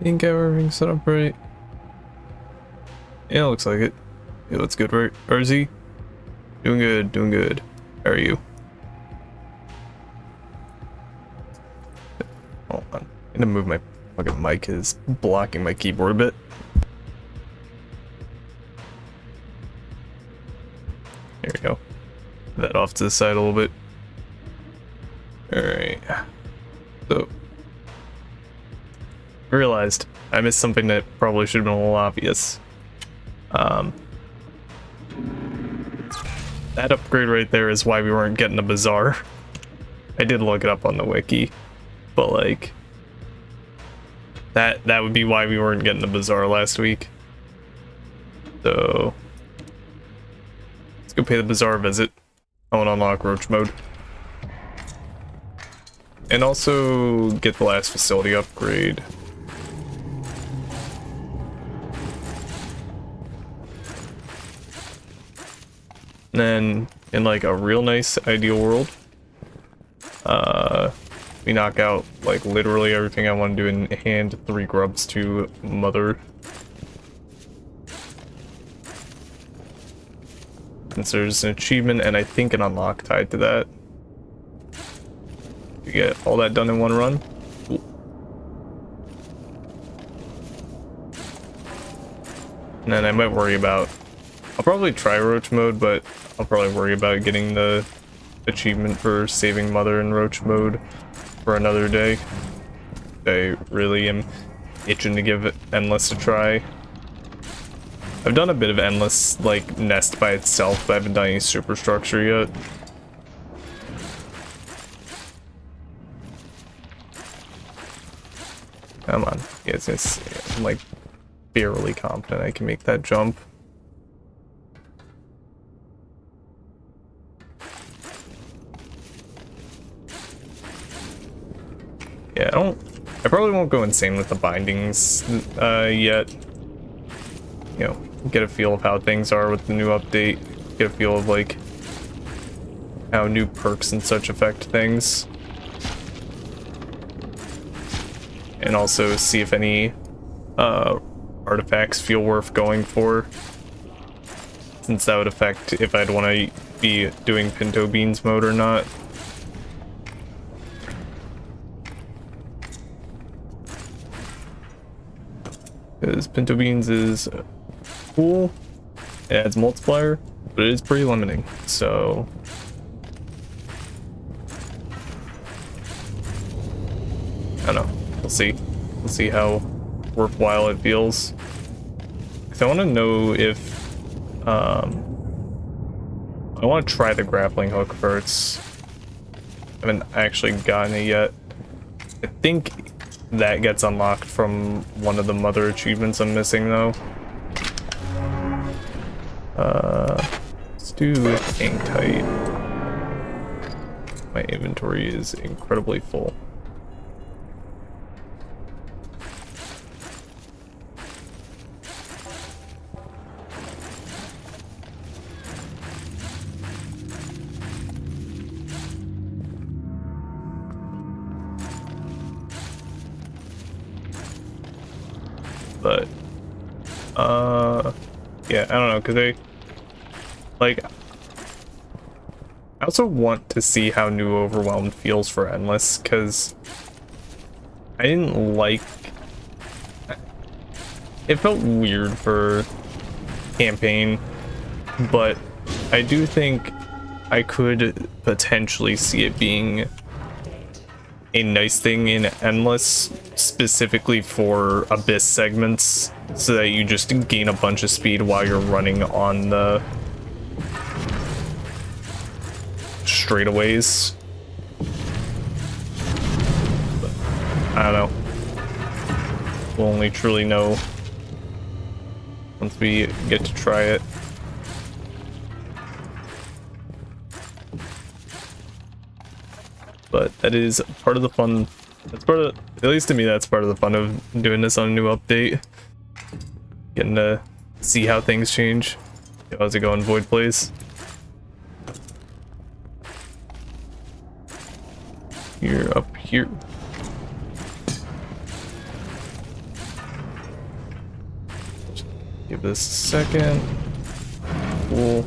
Think everything's set up right. Yeah, looks like it. Yeah, looks good, right? RZ? Doing good, doing good. How are you? Hold on. I'm gonna move my fucking mic, is blocking my keyboard a bit. There we go. Put that off to the side a little bit. Alright. So, I realized I missed something that probably should have been a little obvious. That upgrade right there is why we weren't getting a bazaar. I did look it up on the wiki, but like that would be why we weren't getting the bazaar last week. So let's go pay the bazaar visit. I want to unlock roach mode. And also get the last facility upgrade. And then in like a real nice ideal world, we knock out like literally everything I want to do and hand 3 grubs to Mother. Since there's an achievement and I think an unlock tied to that. You get all that done in one run. Cool. And then I might worry about, I'll probably try roach mode, but I'll probably worry about getting the achievement for saving Mother in roach mode for another day. I really am itching to give Endless a try. I've done a bit of Endless, like, Nest by itself, but I haven't done any superstructure yet. Come on. Yes, I'm like barely confident I can make that jump. Yeah, I probably won't go insane with the bindings yet. You know, get a feel of how things are with the new update. Get a feel of like how new perks and such affect things. And also see if any artifacts feel worth going for. Since that would affect if I'd want to be doing pinto beans mode or not. Because pinto beans is cool, it adds multiplier, but it is pretty limiting, so I don't know, we'll see how worthwhile it feels. Because I want to know if I want to try the grappling hook first. I haven't actually gotten it yet. I think that gets unlocked from one of the Mother achievements I'm missing though. Let's do hang tight. My inventory is incredibly full. But yeah, I don't know, because I also want to see how new Overwhelmed feels for Endless, because I didn't like it. Felt weird for campaign, but I do think I could potentially see it being a nice thing in Endless, specifically for Abyss segments, so that you just gain a bunch of speed while you're running on the straightaways. But I don't know. We'll only truly know once we get to try it. But that is part of the fun. That's part of, at least to me, that's part of the fun of doing this on a new update. Getting to see how things change. How's it going, Void Plays? You're up here. Give this a second. Cool.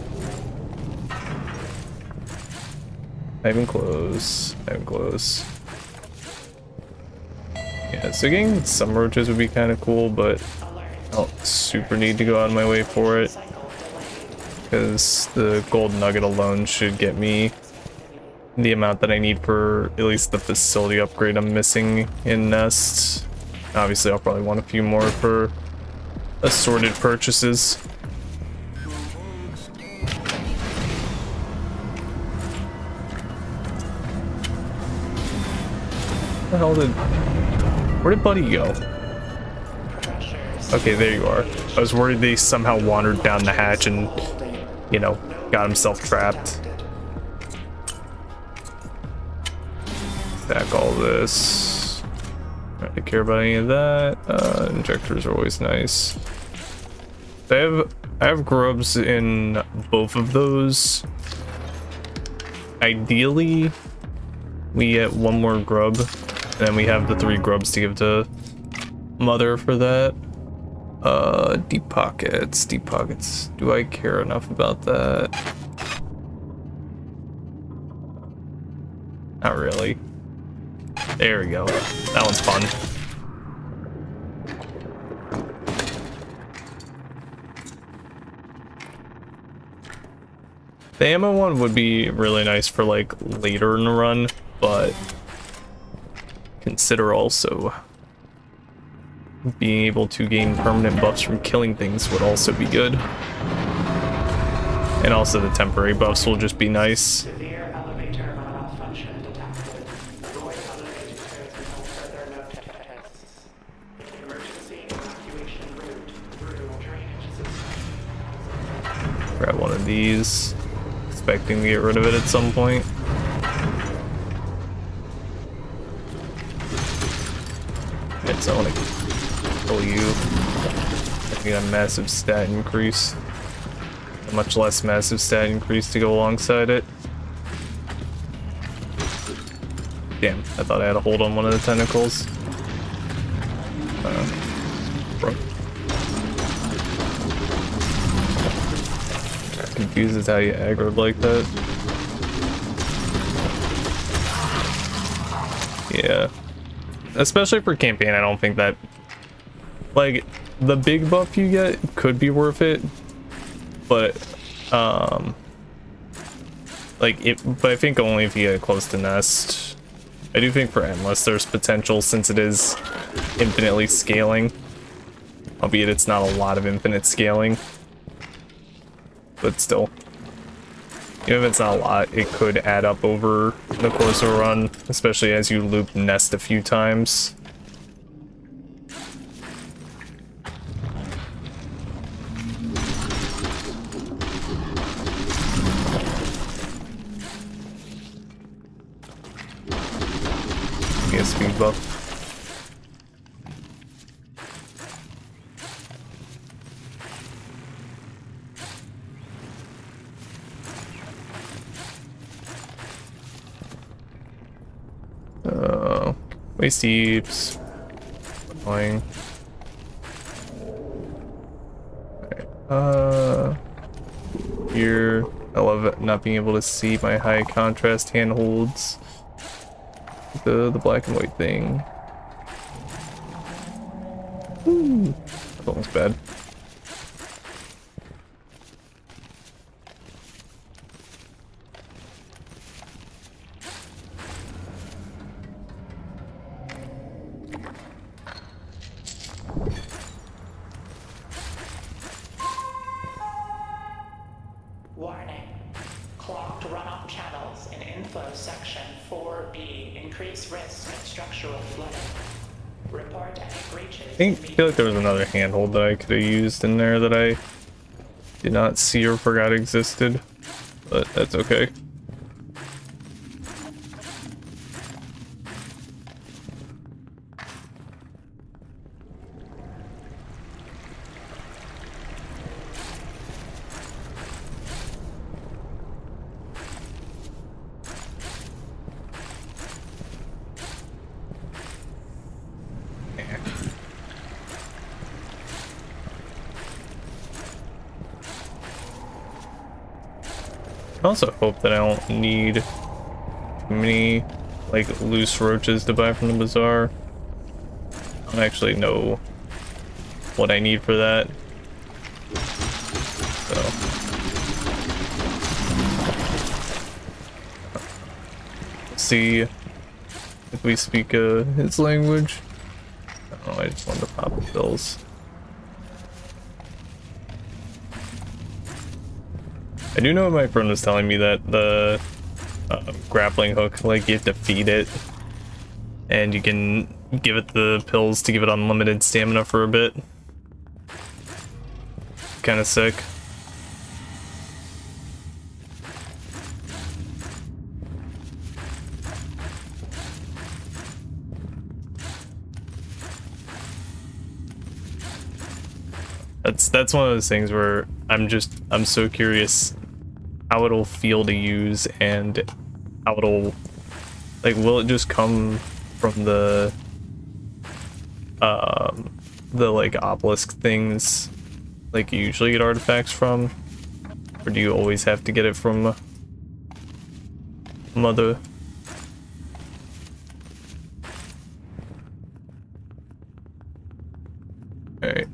Not even close. Not even close. Yeah, so getting some roaches would be kind of cool, but I don't super need to go out of my way for it. Because the gold nugget alone should get me the amount that I need for at least the facility upgrade I'm missing in Nest. Obviously, I'll probably want a few more for assorted purchases. Where did Buddy go? Okay, there you are. I was worried they somehow wandered down the hatch and, you know, got himself trapped. Stack all this. I don't care about any of that. Injectors are always nice. I have grubs in both of those. Ideally, we get one more grub, and then we have the 3 grubs to give to Mother for that. Deep pockets, deep pockets. Do I care enough about that? Not really. There we go. That one's fun. The ammo one would be really nice for like later in the run, but consider also being able to gain permanent buffs from killing things would also be good. And also the temporary buffs will just be nice. Grab one of these, expecting to get rid of it at some point. Yes, I want to kill you. I get a massive stat increase. A much less massive stat increase to go alongside it. Damn, I thought I had a hold on one of the tentacles. Bro. Confuses how you aggroed like that. Yeah. Especially for campaign, I don't think that, like, the big buff you get could be worth it, but but I think only if you get close to Nest. I do think for Endless there's potential, since it is infinitely scaling, albeit it's not a lot of infinite scaling, but still, even if it's not a lot, it could add up over the course of a run, especially as you loop Nest a few times. Get a speed buff. Waste heaps. Annoying. Okay. Here. I love it not being able to see my high contrast handholds. The black and white thing. Ooh. That's almost bad. Warning. Clogged runoff channels in inflow section 4B. Increased risk of structural flooding. Report any breaches. I feel like there was another handhold that I could have used in there that I did not see or forgot existed, but that's okay. I also hope that I don't need too many like loose roaches to buy from the bazaar. I don't actually know what I need for that. So see if we speak his language. Oh, I just wanted to pop the pills. I do know my friend was telling me that the grappling hook, like you have to feed it, and you can give it the pills to give it unlimited stamina for a bit. Kind of sick. That's one of those things where I'm so curious how it'll feel to use and how it'll, like, will it just come from the like obelisk things like you usually get artifacts from, or do you always have to get it from mother? Alright,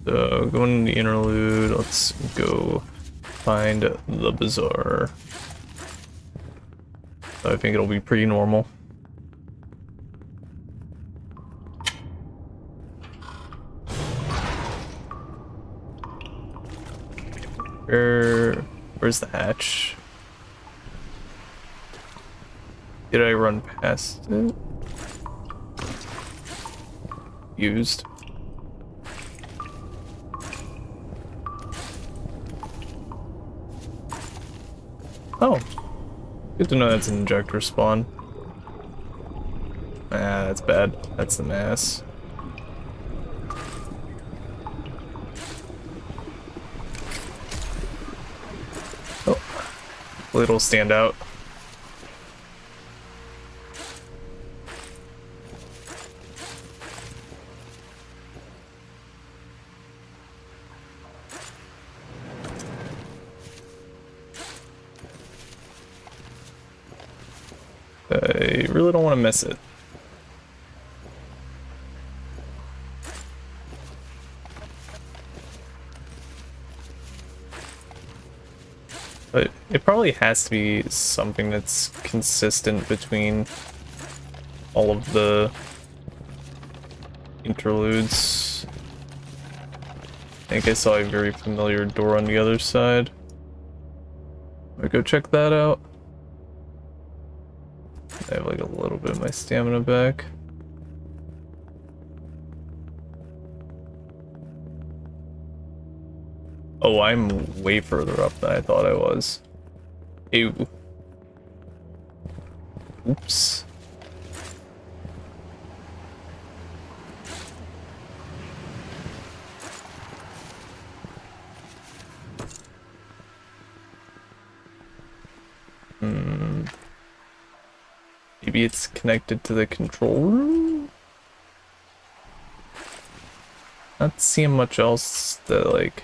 so going to the interlude, let's go find the bazaar. I think it'll be pretty normal. Where's the hatch? Did I run past it? Used. Oh, good to know that's an injector spawn. Ah, that's bad. That's the mass. Oh, it'll stand out. I really don't want to miss it. But it probably has to be something that's consistent between all of the interludes. I think I saw a very familiar door on the other side. I'll go check that out. I have like a little bit of my stamina back. Oh, I'm way further up than I thought I was. Ew. Oops. Maybe it's connected to the control room? Not seeing much else that, like,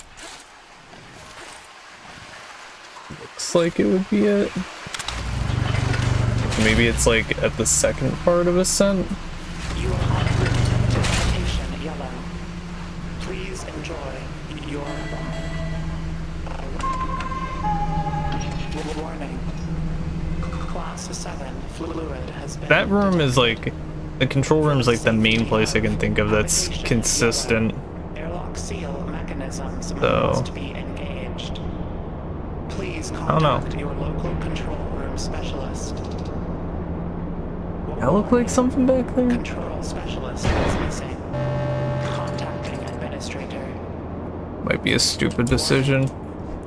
looks like it would be it. Maybe it's, like, at the second part of Ascent? You are en route to habitation yellow. Please enjoy your warning. Class 7 fluid has been. That room is like, the control room is like the main place I can think of that's consistent. Airlock seal mechanisms So must be engaged. Please contact your local control room specialist. That look like something back there? Control specialist is missing. Contacting administrator. Might be a stupid decision.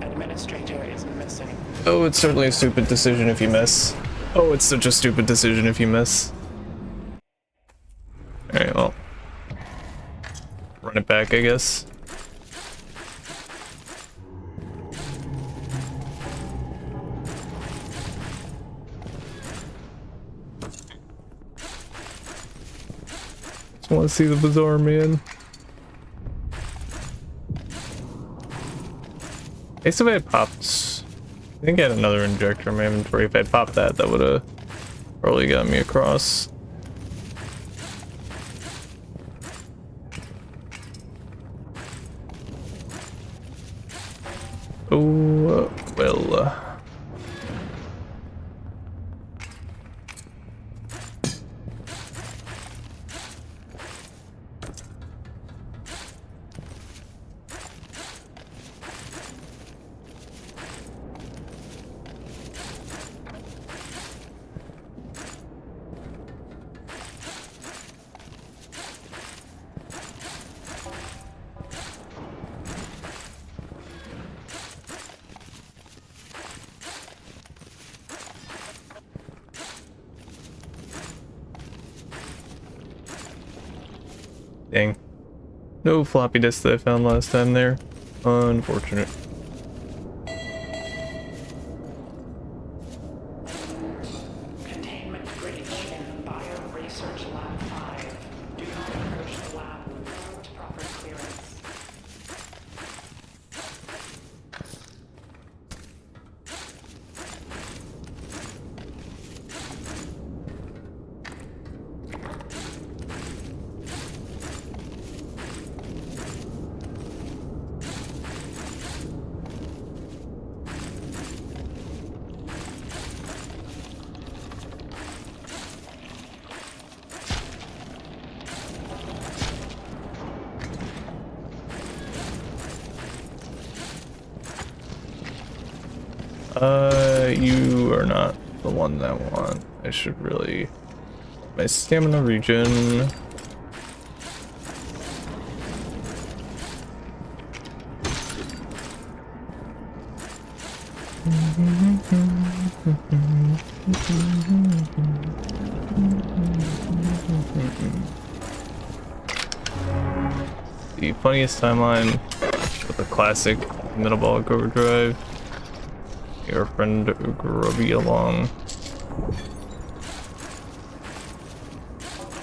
Administrator is missing. Oh, it's certainly a stupid decision if you miss. Oh, it's such a stupid decision if you miss. Alright, well. Run it back, I guess. Just want to see the bazaar, man. I guess if I had popped I think I had another injector in my inventory. If I'd popped that, that would have probably got me across. Oh, well. Dang. No floppy disk that I found last time there. Unfortunate. Containment breach in Bio Research Lab 5. Do not approach the lab without proper clearance. You are not the one that I want. I should really... My stamina regen. The funniest timeline with a classic metabolic overdrive. Your friend Grubby along.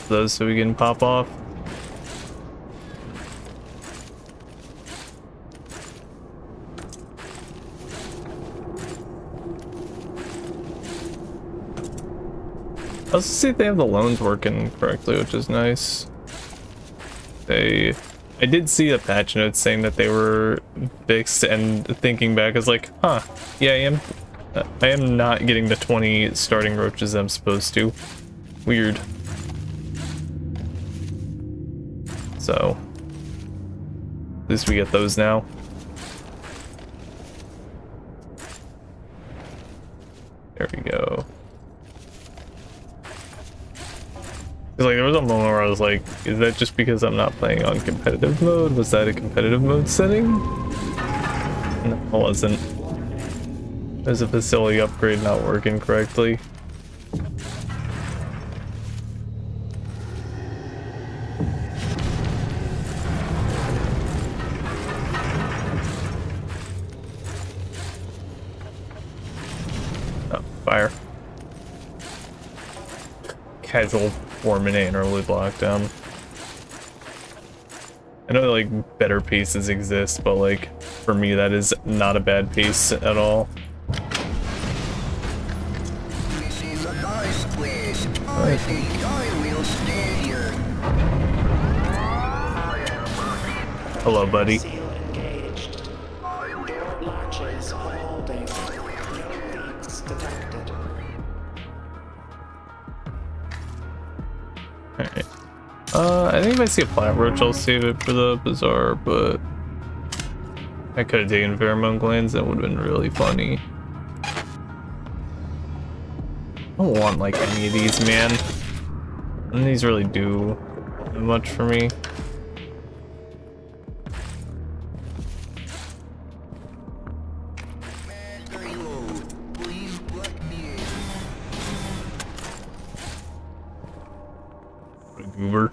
Those so we can pop off. Let's see if they have the loans working correctly, which is nice. I did see a patch note saying that they were fixed, and thinking back, I was like, huh, yeah, I am not getting the 20 starting roaches I'm supposed to. Weird. So, at least we get those now. There we go. Cause like there was a moment where I was like, is that just because I'm not playing on competitive mode? Was that a competitive mode setting? No, it wasn't. There's a facility upgrade not working correctly. Oh, fire. Casual 4-minute interlude lockdown. I know like better paces exist, but like for me that is not a bad pace at all. This is a nice place. I think I will stay here. Hello, buddy. Seal engaged. Door latches holding. No leaks detected. Alright. I think if I see a plant roach, I'll save it for the bazaar, but I could have taken pheromone glands, that would have been really funny. I don't want like any of these, man. None of these really do much for me. Very low. Please let me in. What a goober.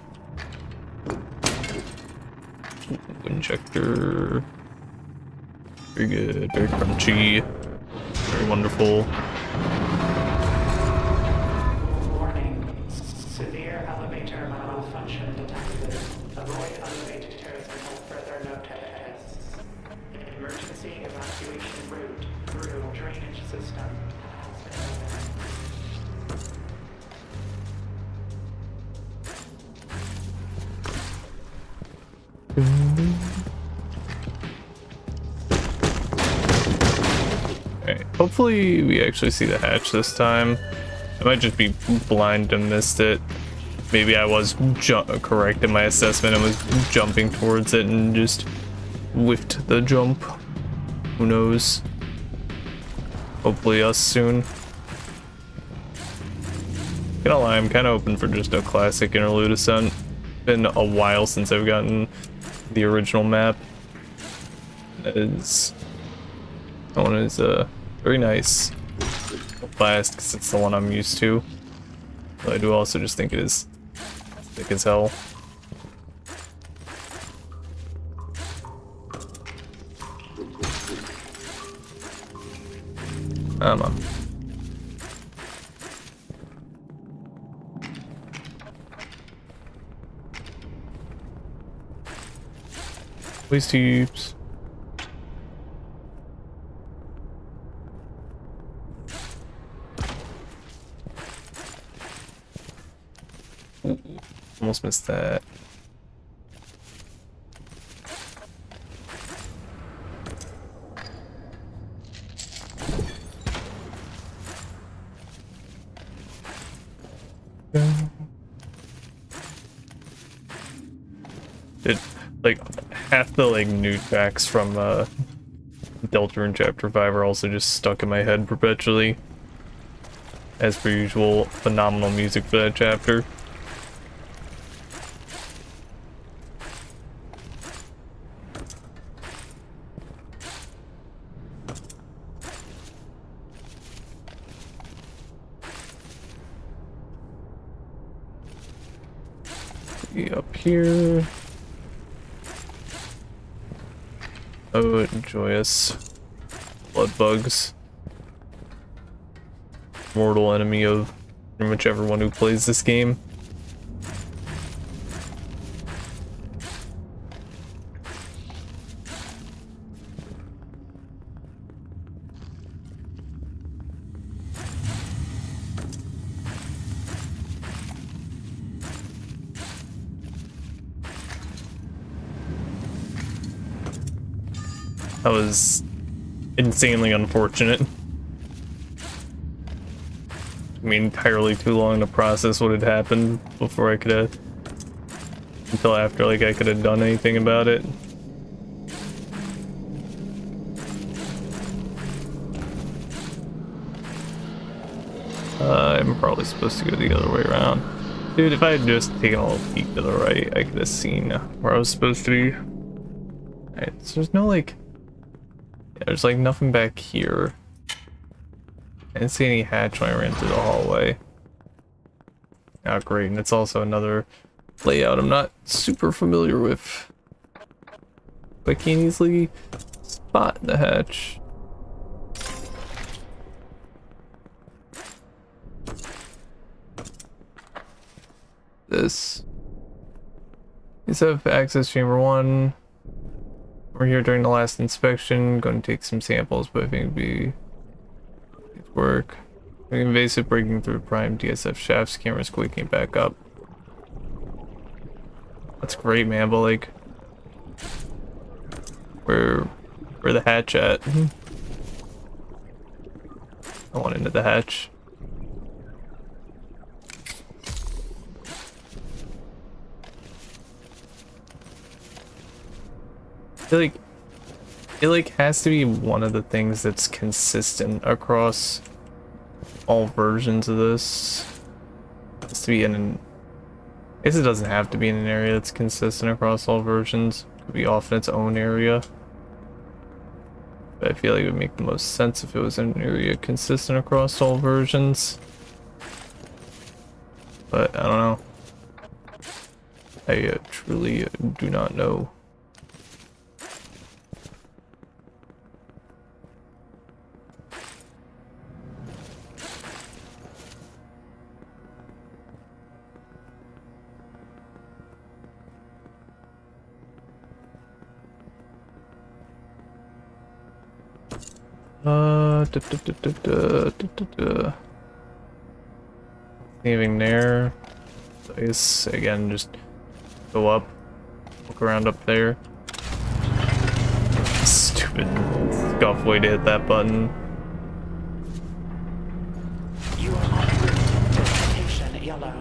Ooh, injector. Very good, very crunchy, very wonderful. Warning. Severe elevator malfunction detected. Avoid elevators until further notice. Emergency evacuation route through drainage Alright, hopefully we actually see the hatch this time. I might just be blind and missed it. Maybe I was correct in my assessment and was jumping towards it and just whiffed the jump. Who knows? Hopefully us soon. Gonna lie, I'm kind of open for just a classic interlude ascent. Been a while since I've gotten the original map. That one is very nice. Last, because it's the one I'm used to. But I do also just think it is thick as hell. I don't know. Please tubes. Ooh, almost missed that. It like half the like new tracks from Delta in Chapter 5 are also just stuck in my head perpetually. As per usual, phenomenal music for that chapter. Up here. Oh, joyous. Blood bugs. Mortal enemy of pretty much everyone who plays this game. That was insanely unfortunate. Took me entirely too long to process what had happened before I could have, until after like I could have done anything about it. I'm probably supposed to go the other way around. Dude, if I had just taken a little peek to the right, I could have seen where I was supposed to be. Alright, so there's no like... there's like nothing back here. I didn't see any hatch when I ran through the hallway. Oh great, and it's also another layout I'm not super familiar with. But I can't easily spot the hatch. This. These have access chamber 1. We're here during the last inspection, going to take some samples, but I think it'd be work. Invasive breaking through prime DSF shafts, cameras waking back up. That's great, man, but like, where the hatch at? I want into the hatch. It like has to be one of the things that's consistent across all versions of this. It has to be in I guess it doesn't have to be in an area that's consistent across all versions. It could be off in its own area. But I feel like it would make the most sense if it was in an area consistent across all versions. But I don't know. I truly do not know. Leaving there. So I guess again just go up Look around up there. Stupid scuff way to hit that button. You are en route to Station Yellow.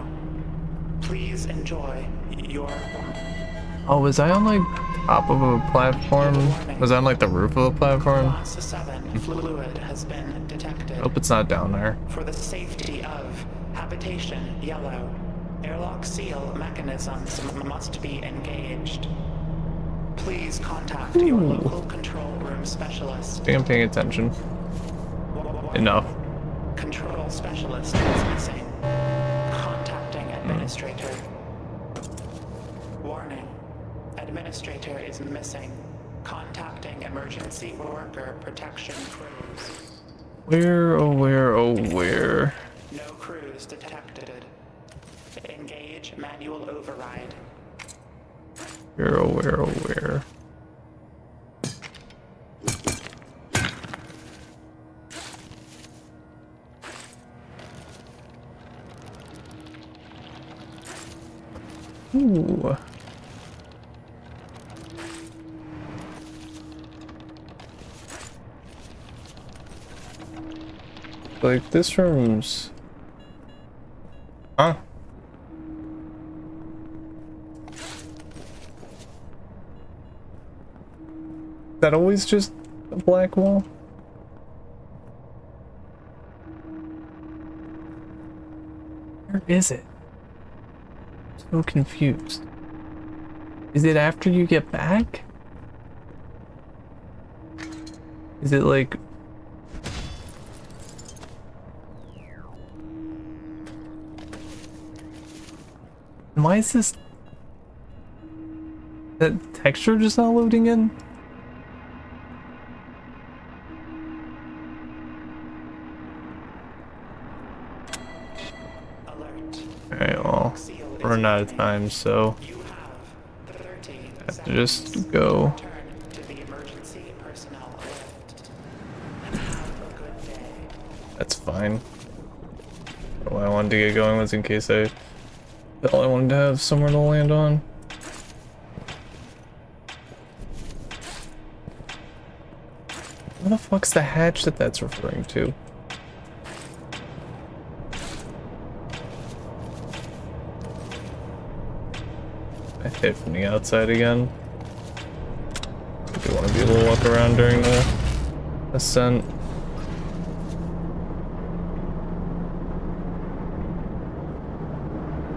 Please enjoy your... Oh, was I on like top of a platform? Was I on like the roof of a platform? Class 7 fluid has been detected. Hope it's not down there. For the safety of Habitation Yellow, airlock seal mechanisms must be engaged. Please contact your local control room specialist. I'm paying attention. Enough. Control specialist is missing. Contacting administrator. Warning. Administrator is missing. Contacting emergency worker protection crews. Where, oh where, oh where? No crews detected. Engage manual override. Where, oh where, oh where? Ooh. Like, this room's... Huh? Is that always just a black wall? Where is it? I'm so confused. Is it after you get back? Is it like... Why is this... That texture just not loading in? Alright, well, we're running out of time, so I have to just go. That's fine. What I wanted to get going was in case I wanted to have somewhere to land on. What the fuck's the hatch that's referring to? I hit from the outside again. I do want to be able to walk around during the ascent.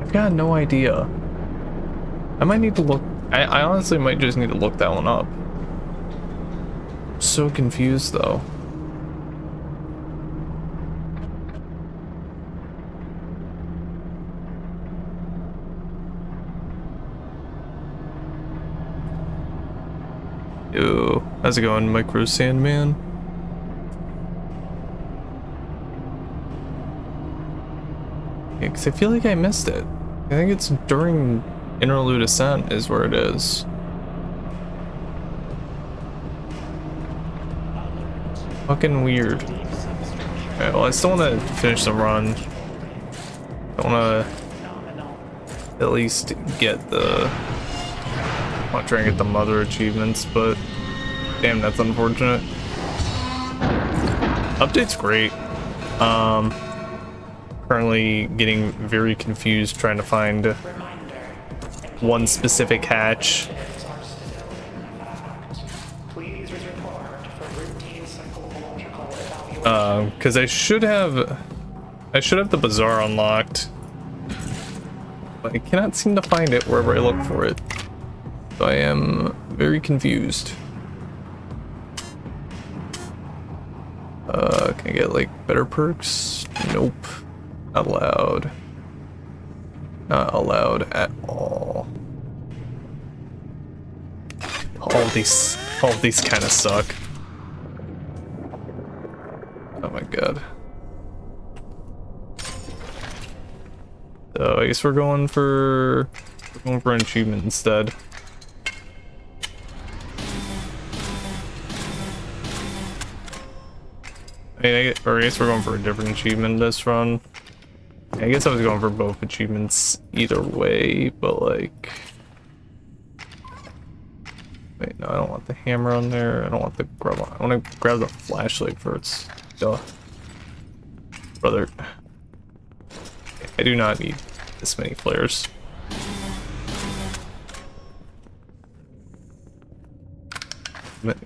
I've got no idea. I might need to look. I honestly might just need to look that one up. I'm so confused though. Yo, how's it going, Micro Sandman? Yeah, cause I feel like I missed it. I think it's during Interlude Ascent is where it is. Fucking weird. Alright, well I still want to finish the run. I want to at least get the... I want to try and get the mother achievements, but damn, that's unfortunate. Update's great. Currently getting very confused trying to find one specific hatch. Because I should have the bazaar unlocked, but I cannot seem to find it wherever I look for it. So I am very confused. Can I get like better perks? Nope. Not allowed. Not allowed at all. All of these kind of suck. Oh my god. So I guess we're going for an achievement instead. I guess we're going for a different achievement this run. I guess I was going for both achievements either way, but like... Wait, no, I don't want the hammer on there. I don't want the grub on. I want to grab the flashlight first. Duh. Brother. I do not need this many flares.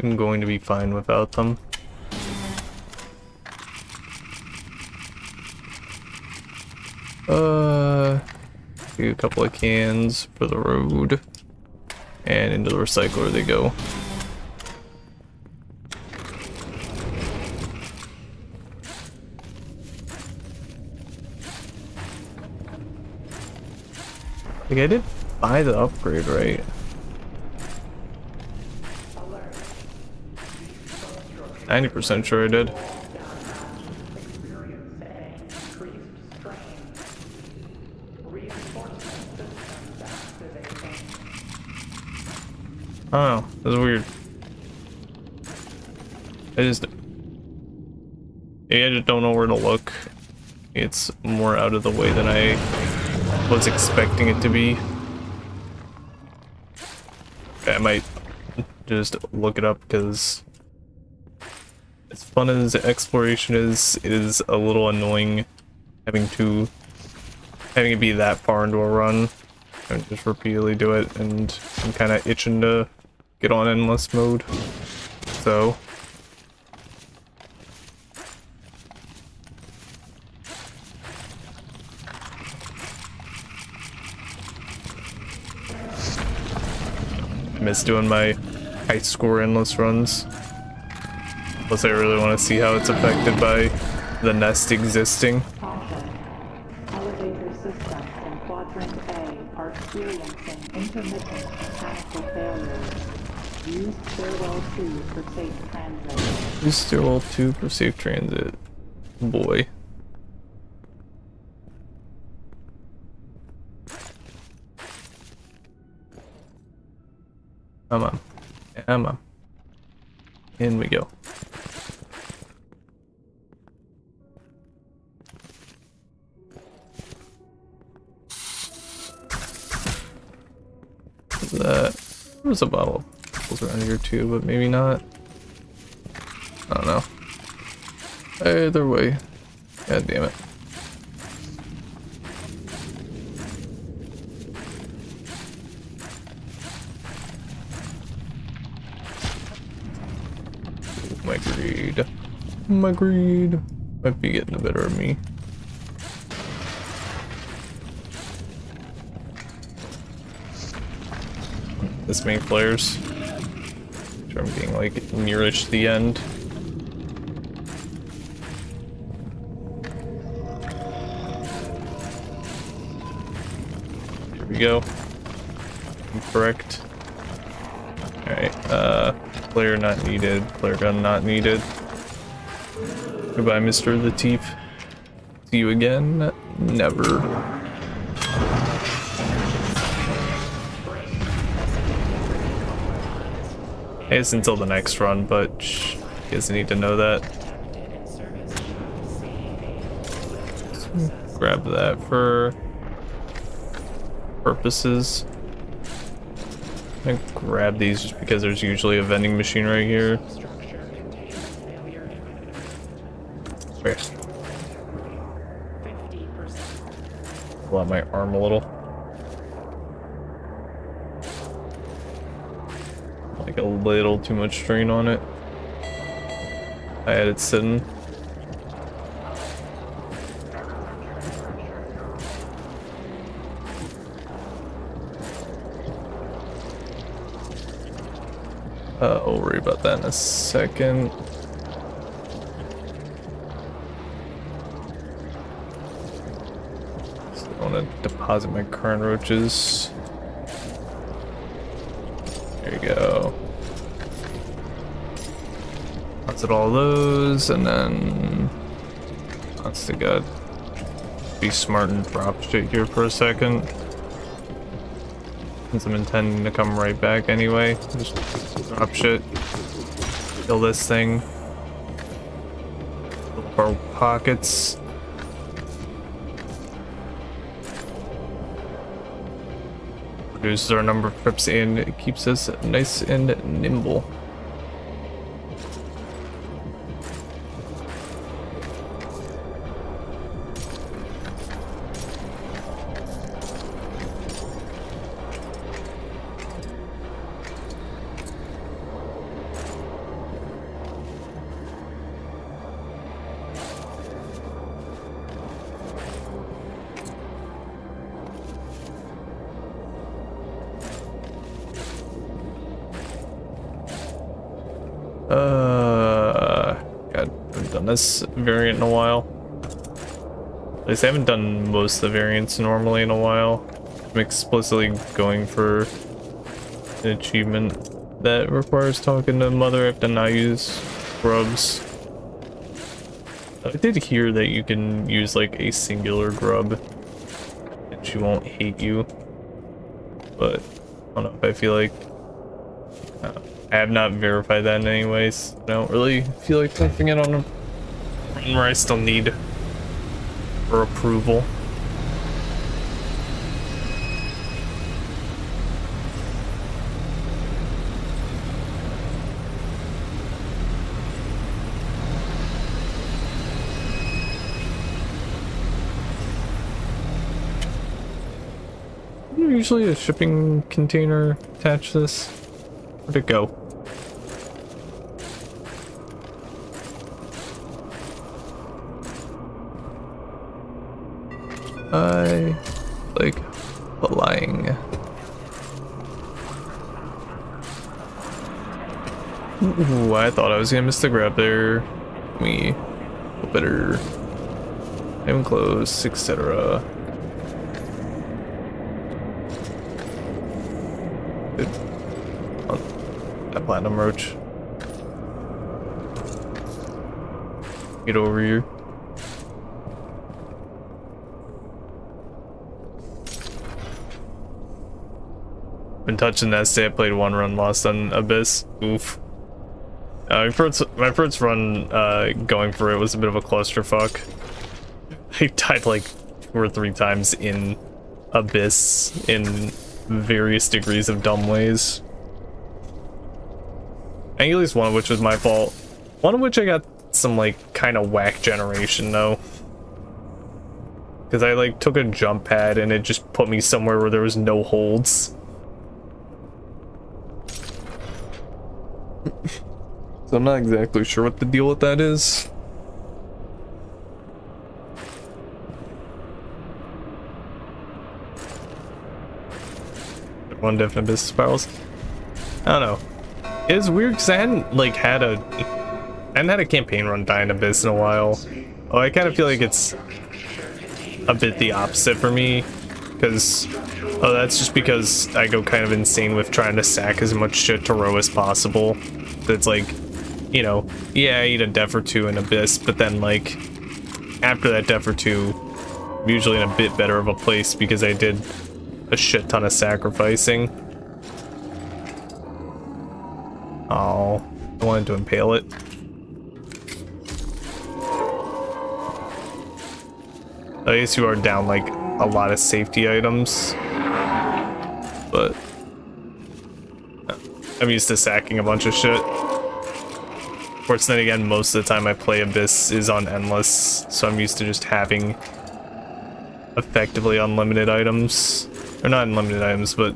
I'm going to be fine without them. Do a couple of cans for the road. And into the recycler they go. Like, I did buy the upgrade, right? Alert. 90% sure I did. Experiencing increased strain. Reinforcement systems activating. Oh, that's weird. I just don't know where to look. It's more out of the way than I was expecting it to be. Okay, I might just look it up because as fun as exploration is, it is a little annoying having it be that far into a run and just repeatedly do it, and I'm kind of itching to get on endless mode. So I miss doing my high score endless runs. Plus I really want to see how it's affected by the nest existing. Caution. Elevator systems in Quadrant A are experiencing intermittent mechanical failures. Use stairwell 2 for safe transit. Use stairwell 2 for safe transit. Boy. Come on. Come on. In we go. There's a bottle of pickles around here too, but maybe not. I don't know. Either way. God damn it. My greed. My greed. Might be getting the better of me. This many flares. Sure, I'm getting like nearish the end. Here we go. I'm correct. Alright, flare not needed, flare gun not needed. Goodbye, Mr. Latif. See you again? Never. It's until the next run, but you guys need to know that. Grab that for purposes. I grab these just because there's usually a vending machine right here. Where? Pull out my arm a little. Like a little too much strain on it. I had it sitting. I'll worry about that in a second. So I want to deposit my current roaches. There you go. Deposit all those, and then honest to God, be smart and drop shit here for a second. Since I'm intending to come right back anyway. Just drop shit. Kill this thing. Fill up our pockets. reduces our number of trips and it keeps us nice and nimble. God, I haven't done this variant in a while. At least I haven't done most of the variants normally in a while. I'm explicitly going for an achievement that requires talking to Mother if to not use grubs. I did hear that you can use like a singular grub and she won't hate you, but I don't know if I feel like I have not verified that in any ways. I don't really feel like pumping it on a run where I still need her approval. Usually a shipping container attached to this. Where'd it go? I like flying. Ooh, I thought I was gonna miss the grab there. Me better. I'm close, etc. That platinum roach. Get over here. Been touching that state. I played one run, lost on Abyss. Oof. My first run going for it was a bit of a clusterfuck. I died like 2 or 3 times in Abyss in various degrees of dumb ways. I think at least one of which was my fault. One of which I got some like kind of whack generation though. Because I like took a jump pad and it just put me somewhere where there was no holds. So I'm not exactly sure what the deal with that is. One definite business spirals. I don't know. It was weird because I hadn't like had a campaign run die in Abyss in a while. Oh, I kind of feel like it's a bit the opposite for me, because that's just because I go kind of insane with trying to sack as much shit to row as possible. It's like, you know, yeah, I eat a def or 2 in Abyss, but then like after that def or 2, I'm usually in a bit better of a place because I did a shit ton of sacrificing. Oh, I wanted to impale it. I guess you are down like a lot of safety items, but I'm used to sacking a bunch of shit. Of course, then again, most of the time I play Abyss is on Endless, so I'm used to just having effectively unlimited items. Or not unlimited items, but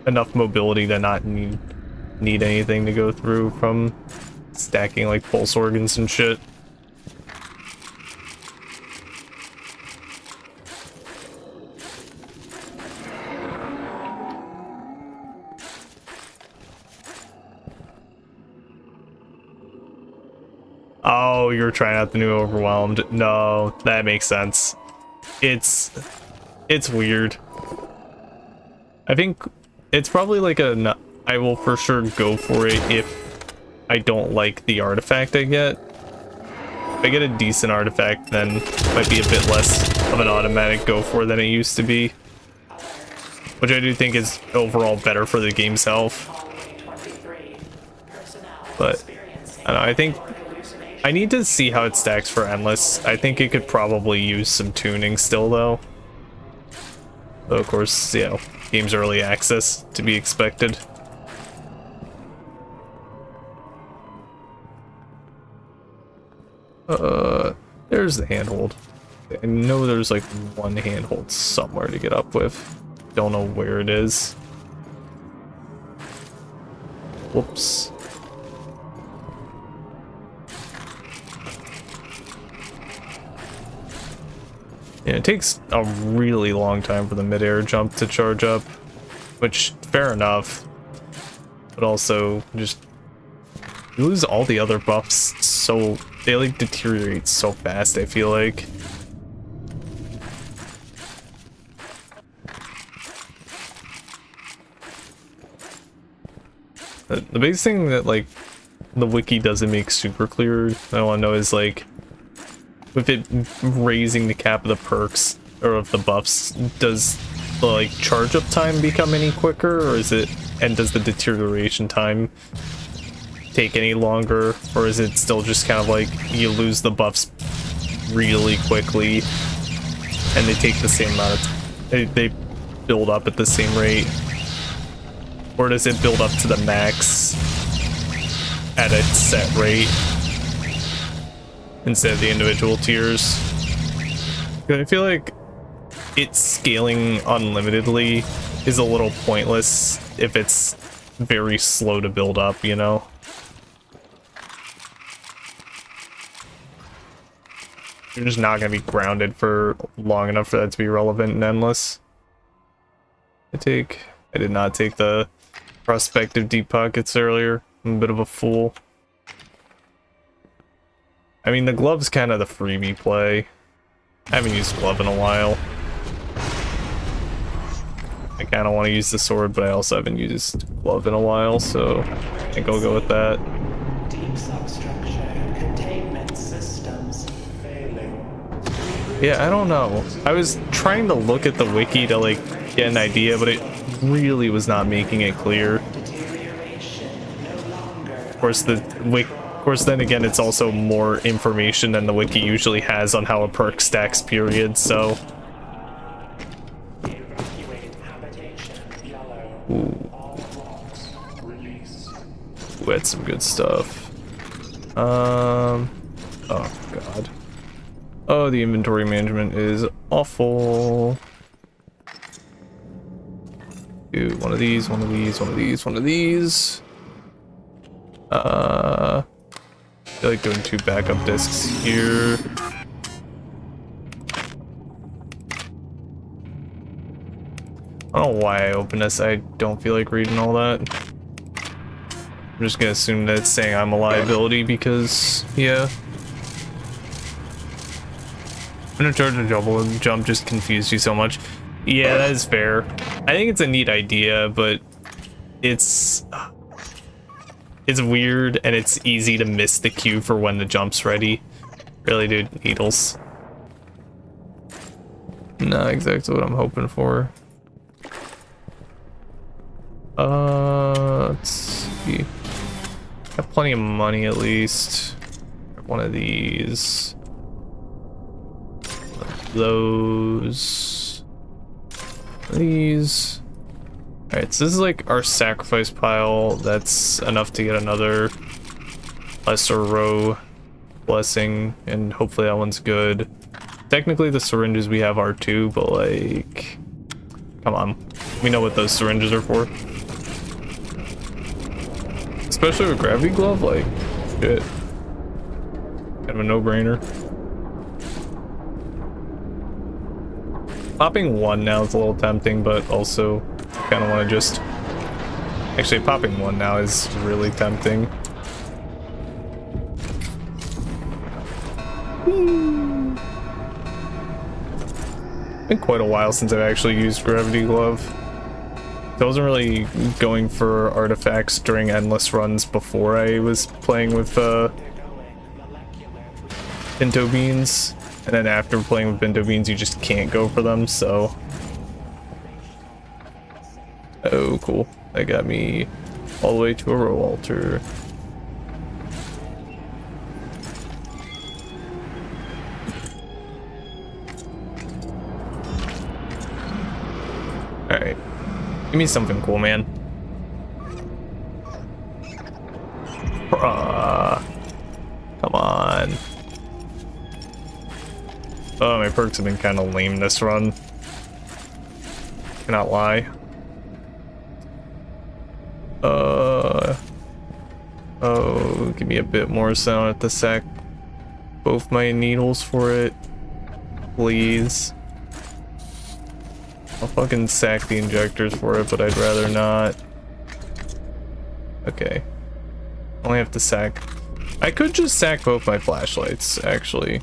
enough mobility to not need anything to go through from stacking like pulse organs and shit. Oh, you're trying out the new Overwhelmed. No, that makes sense. It's weird. I think it's probably like I will for sure go for it if I don't like the artifact I get. If I get a decent artifact, then it might be a bit less of an automatic go for than it used to be. Which I do think is overall better for the game's health. But I don't know, I think I need to see how it stacks for Endless. I think it could probably use some tuning still though. Though of course, you know, game's early access, to be expected. There's the handhold. I know there's like one handhold somewhere to get up with. Don't know where it is. Whoops. Yeah, it takes a really long time for the mid-air jump to charge up, which, fair enough. But also, just, you lose all the other buffs so, they like deteriorate so fast, I feel like. The biggest thing that, like, the wiki doesn't make super clear, I want to know is, like, with it raising the cap of the perks, or of the buffs, does the, like, charge up time become any quicker, or is it, and does the deterioration time take any longer, or is it still just kind of like, you lose the buffs really quickly, and they take the same amount of time, they build up at the same rate? Or does it build up to the max at a set rate instead of the individual tiers? I feel like it's scaling unlimitedly is a little pointless if it's very slow to build up, you know? You're just not going to be grounded for long enough for that to be relevant and endless. I did not take the prospective deep pockets earlier. I'm a bit of a fool. I mean, the glove's kind of the freebie play. I haven't used glove in a while. I kind of want to use the sword, but I also haven't used glove in a while, so I think I'll go with that. Deep substructure containment systems failing. Yeah, I don't know. I was trying to look at the wiki to, like, get an idea, but it really was not making it clear. Of course, then again, it's also more information than the wiki usually has on how a perk stacks, period, so... Ooh. That's some good stuff. Oh god. Oh, the inventory management is awful. Do one of these, one of these, one of these, one of these. I feel like doing 2 backup discs here. I don't know why I opened this. I don't feel like reading all that. I'm just gonna assume that it's saying I'm a liability because, yeah. I'm gonna charge a double jump just confused you so much. Yeah, that is fair. I think it's a neat idea, but it's weird and it's easy to miss the cue for when the jump's ready. Really, dude, needles. Not exactly what I'm hoping for. Let's see. Got plenty of money at least. One of these. Those. These. Alright, so this is like our sacrifice pile. That's enough to get another lesser row blessing, and hopefully that one's good. Technically the syringes we have are too, but like, come on. We know what those syringes are for. Especially with gravity glove, like, shit. Kind of a no-brainer. Popping one now is a little tempting, but also kind of want to just... Actually, popping one now is really tempting. Been quite a while since I've actually used gravity glove. I wasn't really going for artifacts during endless runs before I was playing with pinto beans, and then after playing with pinto beans you just can't go for them, so... Oh, cool. That got me all the way to a row altar. Alright. Give me something cool, man. Come on. Oh, my perks have been kind of lame this run. Cannot lie. Oh, give me a bit more so I don't have to sack both my needles for it. Please. I'll fucking sack the injectors for it, but I'd rather not. Okay. Only have to sack. I could just sack both my flashlights, actually.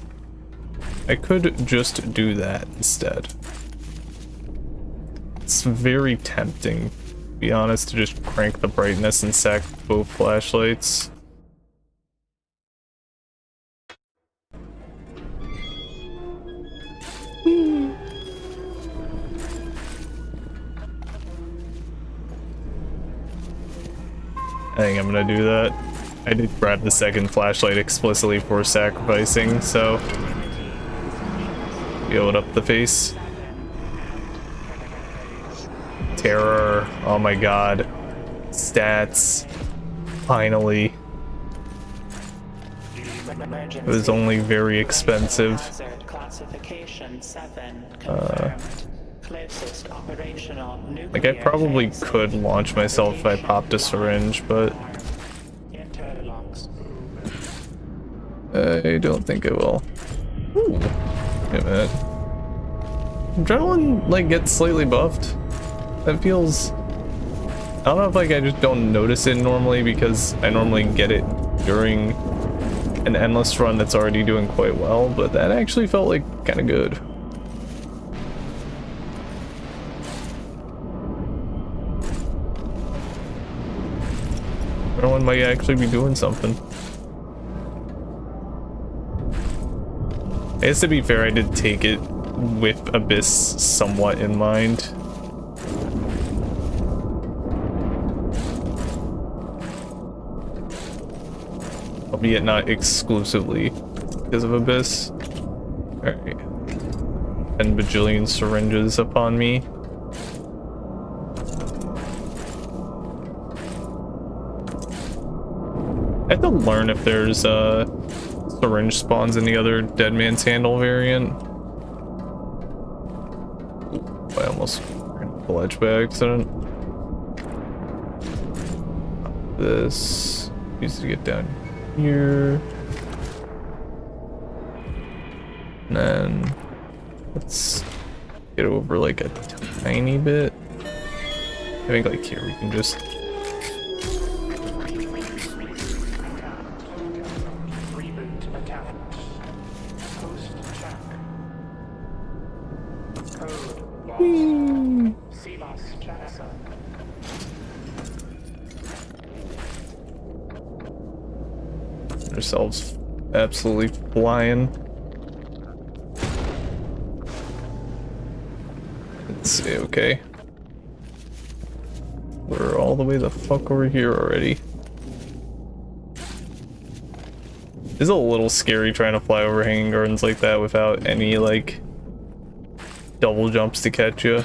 I could just do that instead. It's very tempting, to be honest, to just crank the brightness and sack both flashlights. I think I'm gonna do that. I did grab the second flashlight explicitly for sacrificing, so go it up the face. Terror. Oh my god. Stats. Finally. It was only very expensive. Classification 7 confirmed. Closest operational Like, I nuclear probably phase could launch myself if I popped a syringe, but interlocks. I don't think I will. Ooh. Wait a minute. Adrenaline, like, gets slightly buffed. That feels... I don't know if, like, I just don't notice it normally because I normally get it during an endless run that's already doing quite well, but that actually felt, like, kind of good. Adrenaline might actually be doing something. I guess to be fair, I did take it with Abyss somewhat in mind. Albeit not exclusively because of Abyss. Alright. 10 bajillion syringes upon me. I have to learn if there's syringe spawns in the other Dead Man's Handle variant. Ooh, I almost ran off the ledge by accident. This needs to get down here. And then let's get over like a tiny bit. I think like here we can just Reboot account. Post check. Code lost. CMOS Jackson. ourselves absolutely flying. Let's see, okay. We're all the way the fuck over here already. It's a little scary trying to fly over hanging gardens like that without any, like, double jumps to catch you.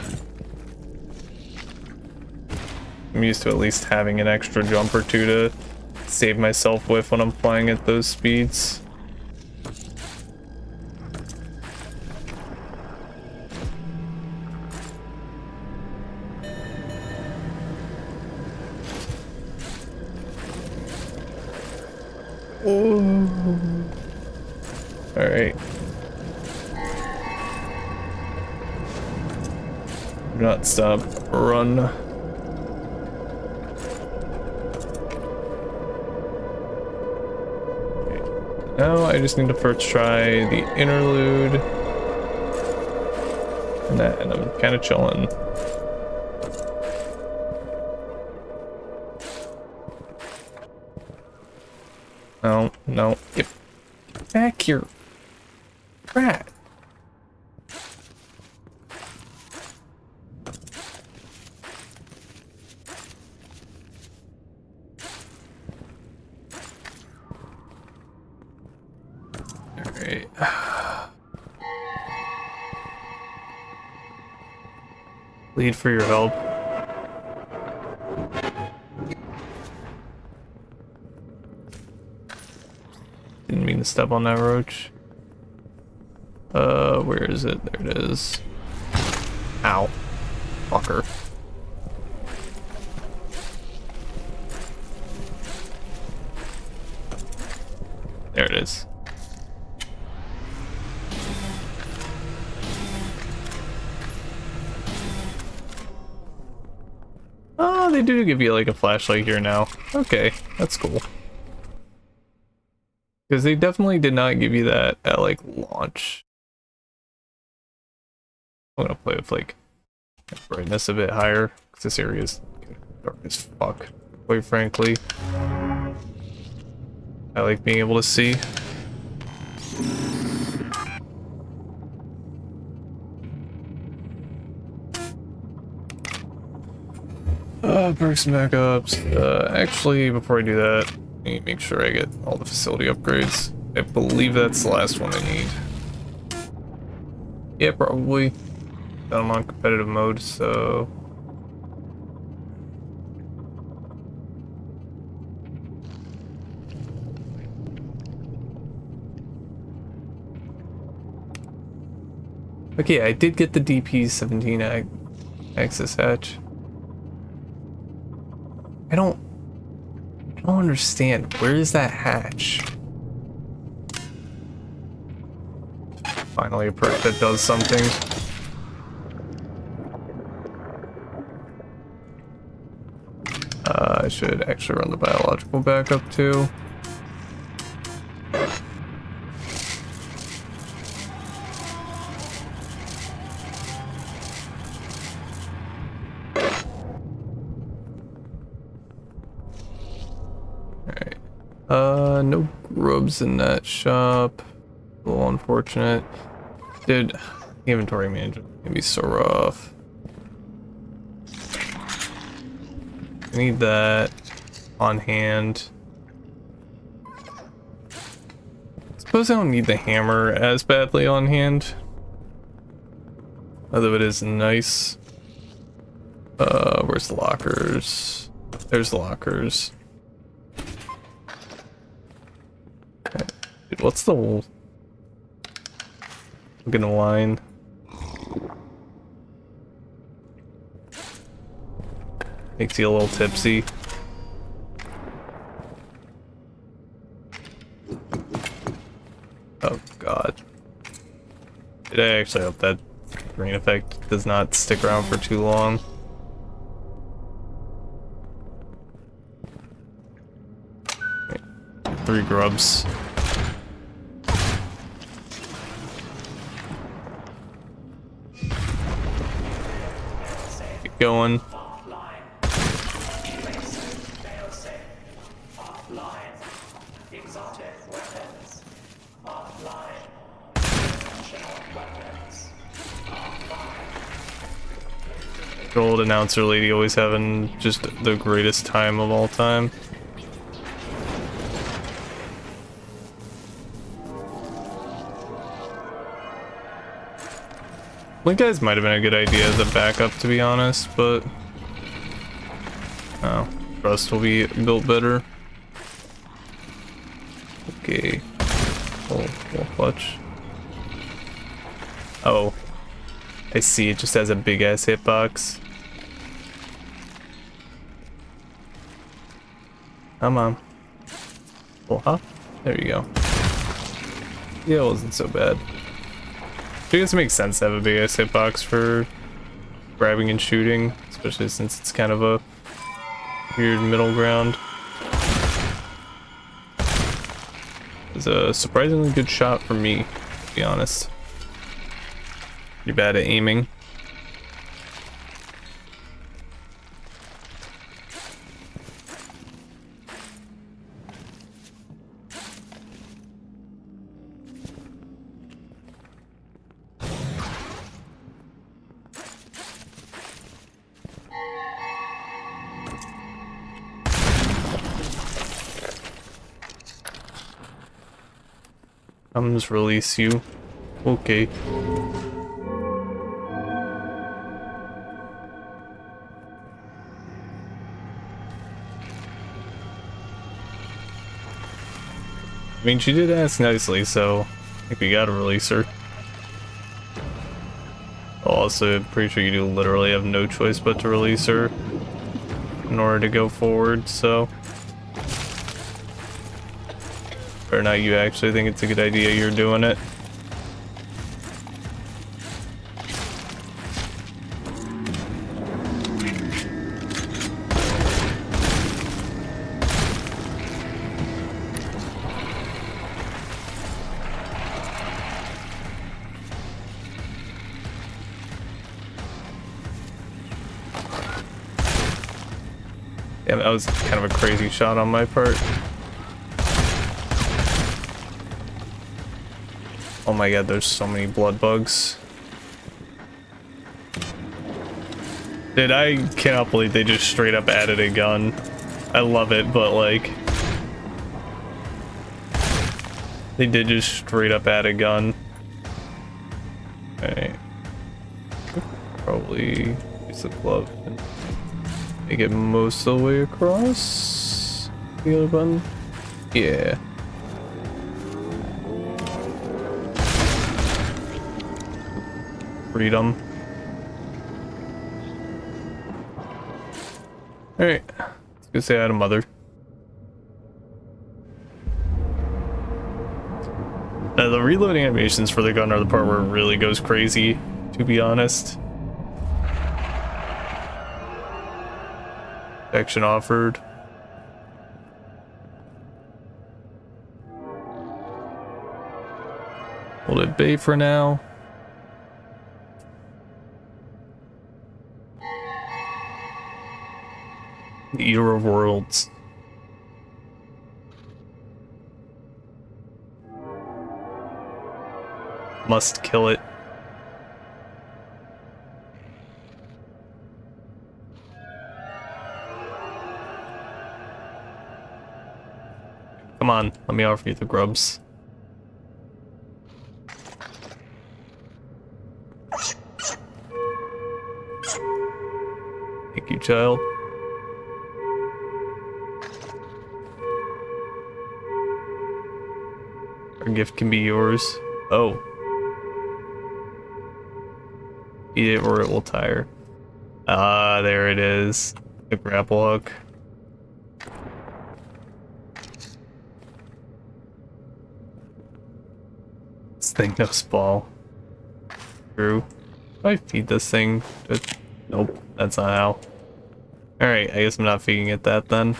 I'm used to at least having an extra jump or two to save myself with when I'm flying at those speeds. Oh. All right. Do not stop. Run. Now I just need to first try the interlude. And I'm kind of chilling. No, no. Get back here. Rat. Alright. Lead for your help. Didn't mean to step on that roach. Where is it? There it is. Ow. Fucker. There it is. Oh, they do give you like a flashlight here now. Okay, that's cool. Because they definitely did not give you that at like launch. I'm gonna play with like brightness a bit higher because this area is dark as fuck. Quite frankly, I like being able to see. Perks and backups. Actually, before I do that, I need to make sure I get all the facility upgrades. I believe that's the last one I need. Yeah, probably. I'm on competitive mode, so... Okay, I did get the DP-17 access hatch. I don't understand. Where is that hatch? Finally a perk that does something. I should actually run the biological backup too. No grubs in that shop. A little unfortunate. Dude, the inventory management can be so rough. I need that on hand. Suppose I don't need the hammer as badly on hand. Although it is nice. Where's the lockers? There's the lockers. Dude, what's the look in the line? Makes you a little tipsy. Oh god. Did I actually hope that green effect does not stick around for too long? Wait, 3 grubs. Get going. The old announcer lady always having just the greatest time of all time. Link guys might have been a good idea as a backup, to be honest, but oh, trust will be built better. Okay, full clutch. Oh, I see. It just has a big ass hitbox. Come on. Full hop. There you go. Yeah, it wasn't so bad. I guess it makes sense to have a big ass hitbox for grabbing and shooting, especially since it's kind of a weird middle ground. It's a surprisingly good shot for me, to be honest. You're bad at aiming. Comes release you. Okay. I mean, she did ask nicely, so I think we gotta release her. Also, I'm pretty sure you do literally have no choice but to release her in order to go forward, so. Or not, you actually think it's a good idea you're doing it. Yeah, that was kind of a crazy shot on my part. Oh my god, there's so many blood bugs. Dude, I cannot believe they just straight up added a gun. I love it, but like... They did just straight up add a gun. Okay. Probably use the glove and make it most of the way across the other button. Yeah. Freedom. Alright. Let's go say hi to Mother. Now, the reloading animations for the gun are the part where it really goes crazy, to be honest. Action offered. Hold it bay for now. The Eater of Worlds. Must kill it. Come on, let me offer you the grubs. Thank you, child. Our gift can be yours. Oh. Eat it or it will tire. Ah, there it is. The grapple hook. This thing knows ball. True. Do I feed this thing? Nope, that's not how. Alright, I guess I'm not feeding it that then.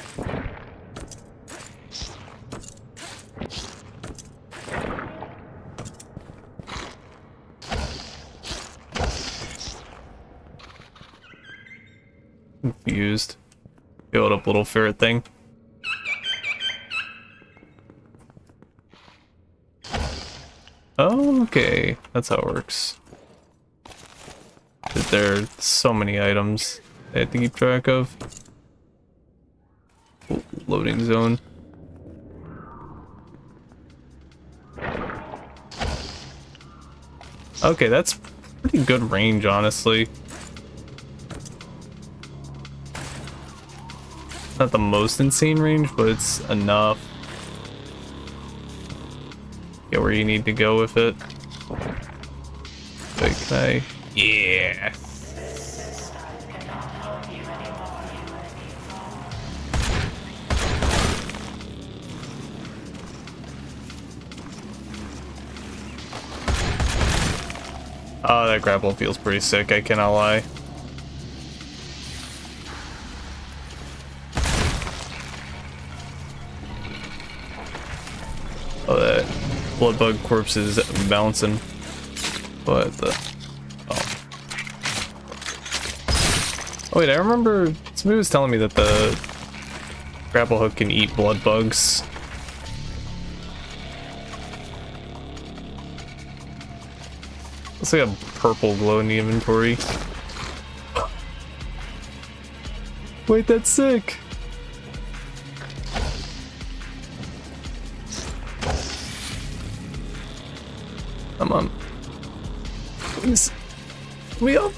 Confused. Build up, little ferret thing. Oh, okay, that's how it works. There are so many items I have to keep track of. Oh, loading zone. Okay, that's pretty good range, honestly. Not the most insane range, but it's enough. Get where you need to go with it. Wait, can I? Yeah. Oh, that grapple feels pretty sick, I cannot lie. Oh, that blood bug corpse is bouncing. But the... Oh wait, I remember somebody was telling me that the grapple hook can eat blood bugs. Looks like a purple glow in the inventory. Wait, that's sick! Come on. Please. Let me up.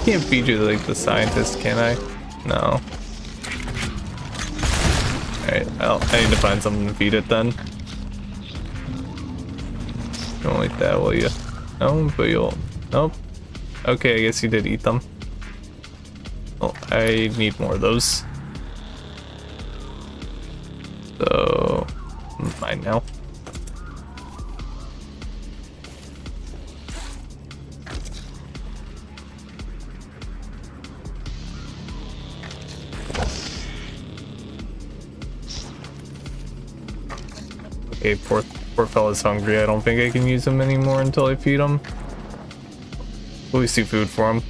Can't feed you like the scientist, can I? No. Alright, well, I need to find something to feed it then. Don't like that, will you? No, but you'll... Nope. Okay, I guess you did eat them. Oh, I need more of those. So... mine now. Okay, poor fella's hungry. I don't think I can use him anymore until I feed him. Always see food for him.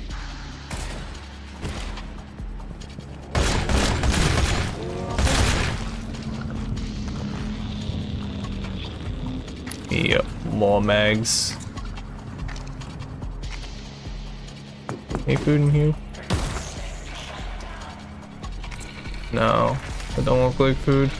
Yep, more mags. Any food in here? No, that don't look like food.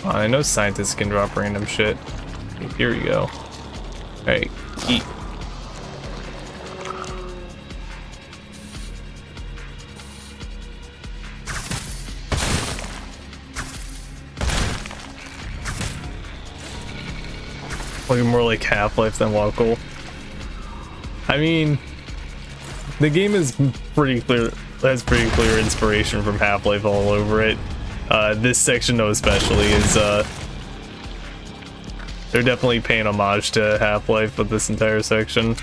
I know scientists can drop random shit. Here we go. Alright, eat. Looking more like Half-Life than local. I mean, the game is pretty clear, has pretty clear inspiration from Half-Life all over it. This section though especially is, they're definitely paying homage to Half-Life with this entire section.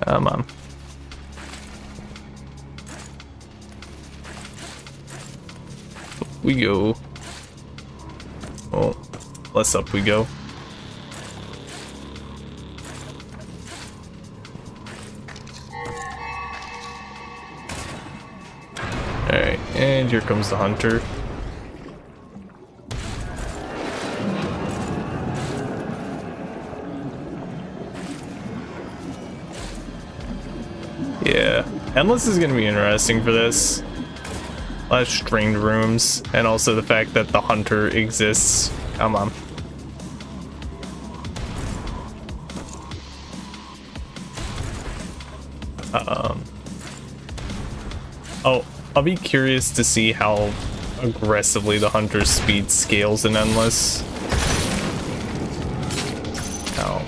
Come on. We go. Oh, less up we go. Alright, and here comes the hunter. Yeah, Endless is gonna be interesting for this. A lot of stringed rooms, and also the fact that the hunter exists. Come on. Oh, I'll be curious to see how aggressively the hunter's speed scales in Endless. Oh.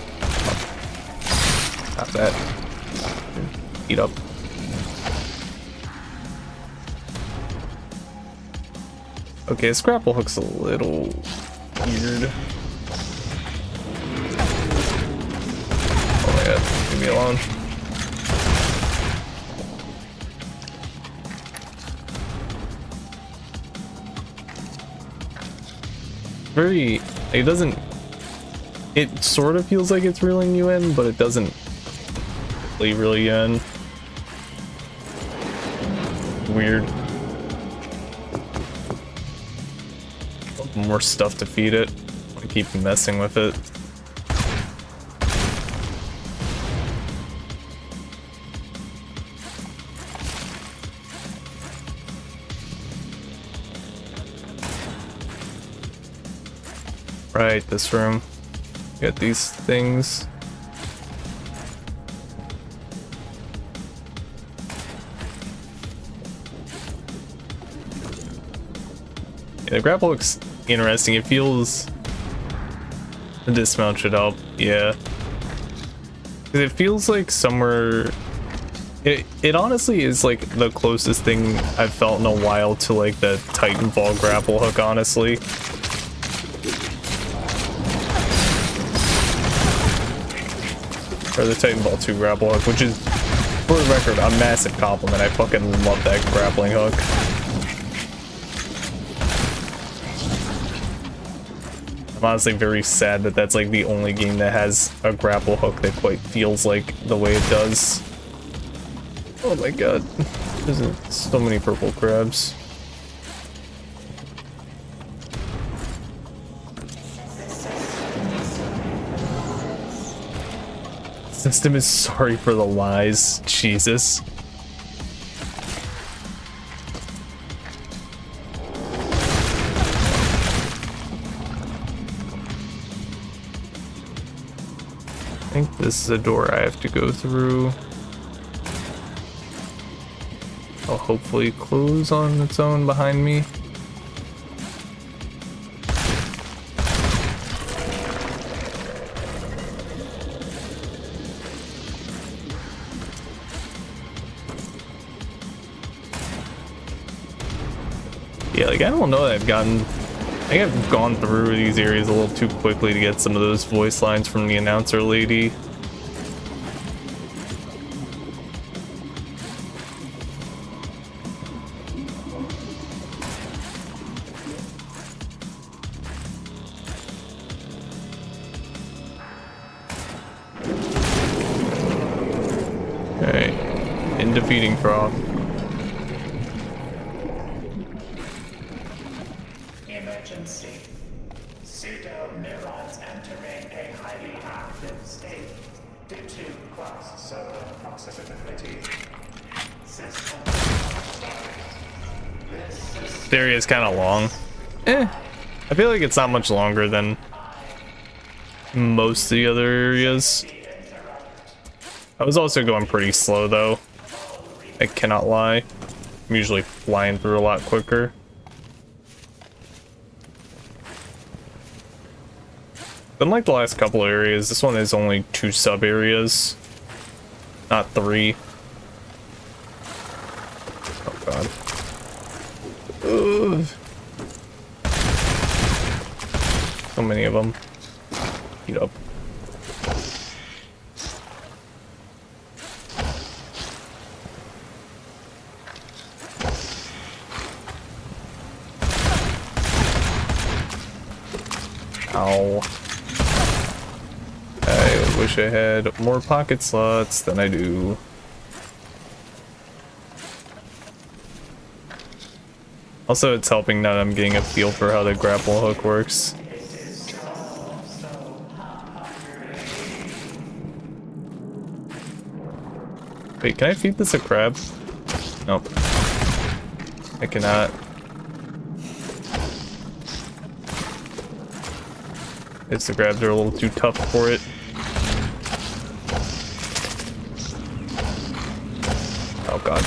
Not that. Eat up. Okay, this grapple hook's a little weird. Oh my god, leave me alone. Very, it doesn't, it sort of feels like it's reeling you in, but it doesn't really reel you in. Weird. More stuff to feed it. I keep messing with it. Right, this room. Got these things. Yeah, the grapple looks interesting. It feels... The dismount should help, yeah. Because it feels like somewhere... It honestly is like the closest thing I've felt in a while to like the Titanfall grapple hook, honestly. Or the Titanfall 2 grapple hook, which is, for the record, a massive compliment. I fucking love that grappling hook. I'm honestly very sad that that's like the only game that has a grapple hook that quite feels like the way it does. Oh my god, there's so many purple crabs. System is sorry for the lies. Jesus. I think this is a door I have to go through. I'll hopefully close on its own behind me. Yeah, like I don't know that I think I've gone through these areas a little too quickly to get some of those voice lines from the announcer lady. Alright, in defeating Froth. Emergency. Pseudo-neurons entering a highly active state due to class solar proximity. System. This area is kind of long. I feel like it's not much longer than most of the other areas. I was also going pretty slow though. I cannot lie. I'm usually flying through a lot quicker. Unlike the last couple areas, this one is only 2 sub areas, not 3. Oh god. Ugh. So many of them. Heat up. Ow. I wish I had more pocket slots than I do. Also, it's helping that I'm getting a feel for how the grapple hook works. Wait, can I feed this a crab? Nope. I cannot. It's the crabs are a little too tough for it. Oh god.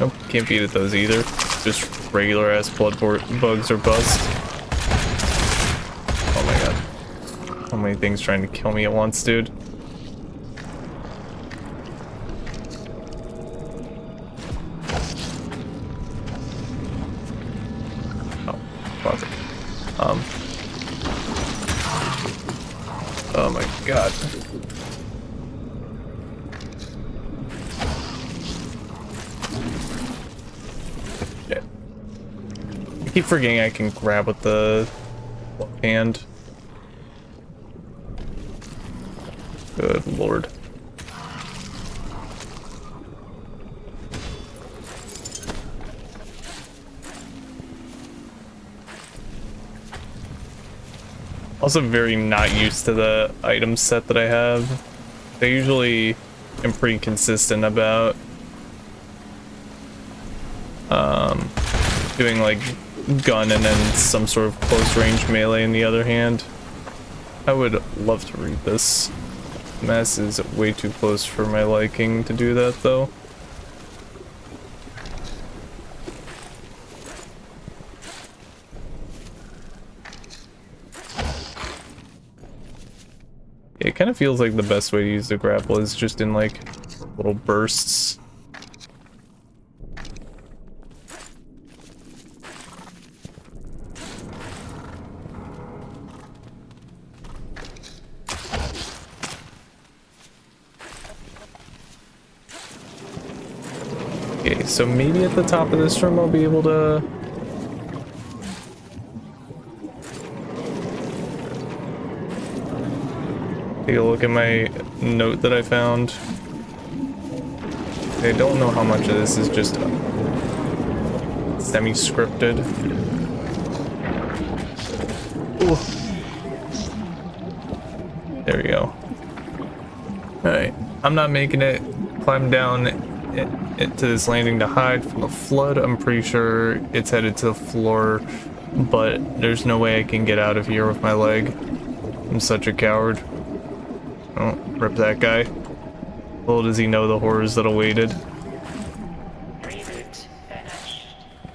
Nope, can't feed it those either. Just regular ass blood bugs or bust. Oh my god. How many things trying to kill me at once, dude? Oh, fuck. Oh my god. Shit. I keep forgetting I can grab with the left hand. Good lord. Also very not used to the item set that I have. I usually am pretty consistent about doing like gun and then some sort of close range melee in the other hand. I would love to read this. Mess is way too close for my liking to do that though. It kind of feels like the best way to use the grapple is just in like little bursts. Okay, so maybe at the top of this room I'll be able to... take a look at my note that I found. I don't know how much of this is just semi-scripted. Ooh. There we go. Alright, I'm not making it climb down to this landing to hide from the flood. I'm pretty sure it's headed to the floor, but there's no way I can get out of here with my leg. I'm such a coward. Oh, rip that guy. Little does he know the horrors that awaited. Reboot finished.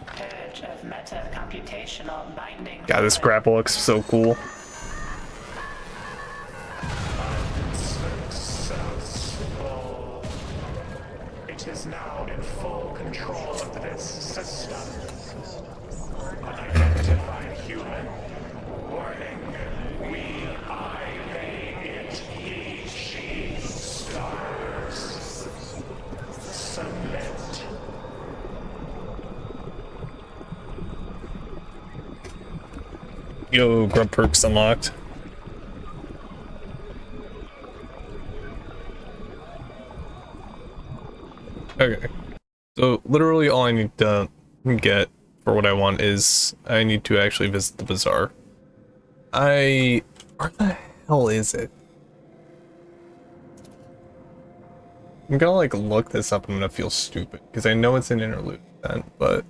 Purge of meta computational binding. God, this grapple looks so cool. Successful. It is now in full control of this system. Unidentified human. Warning. We, I, they, it, he, she, stars. Submit. Yo, grub perks unlocked. Okay. So literally all I need to get for what I want is I need to actually visit the bazaar. Where the hell is it? I'm gonna like look this up and I'm gonna feel stupid because I know it's an interlude event, but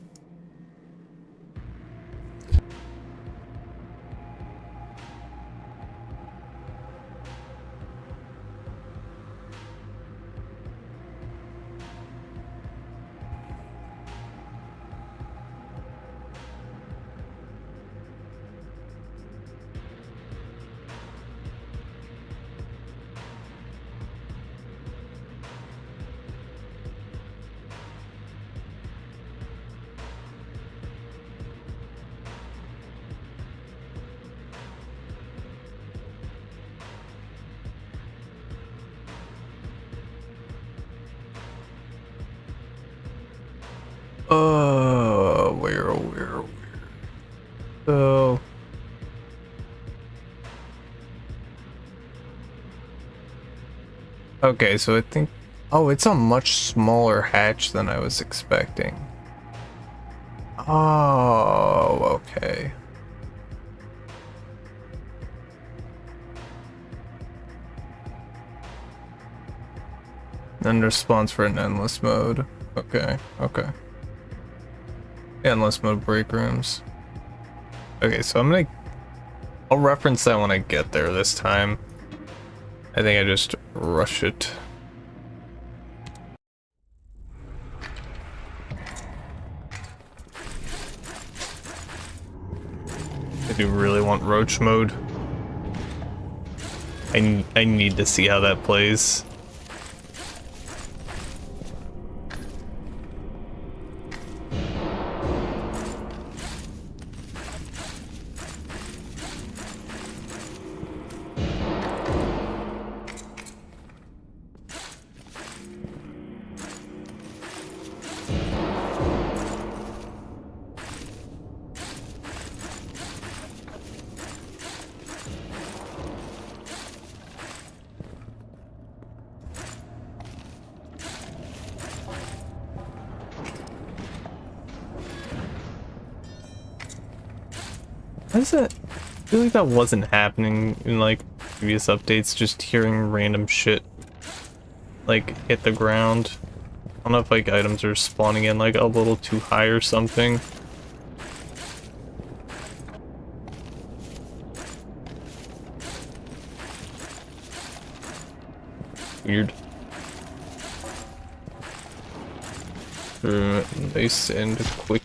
where? So okay, so I think, oh, it's a much smaller hatch than I was expecting. Oh, okay. Then there's spawns for an endless mode. Okay, okay. Endless mode break rooms. Okay, so I'll reference that when I get there this time. I think I just rush it. I do really want roach mode. I need to see how that plays. Why is it? I feel like that wasn't happening in like previous updates, just hearing random shit like hit the ground. I don't know if like items are spawning in like a little too high or something. Weird. Nice and quick.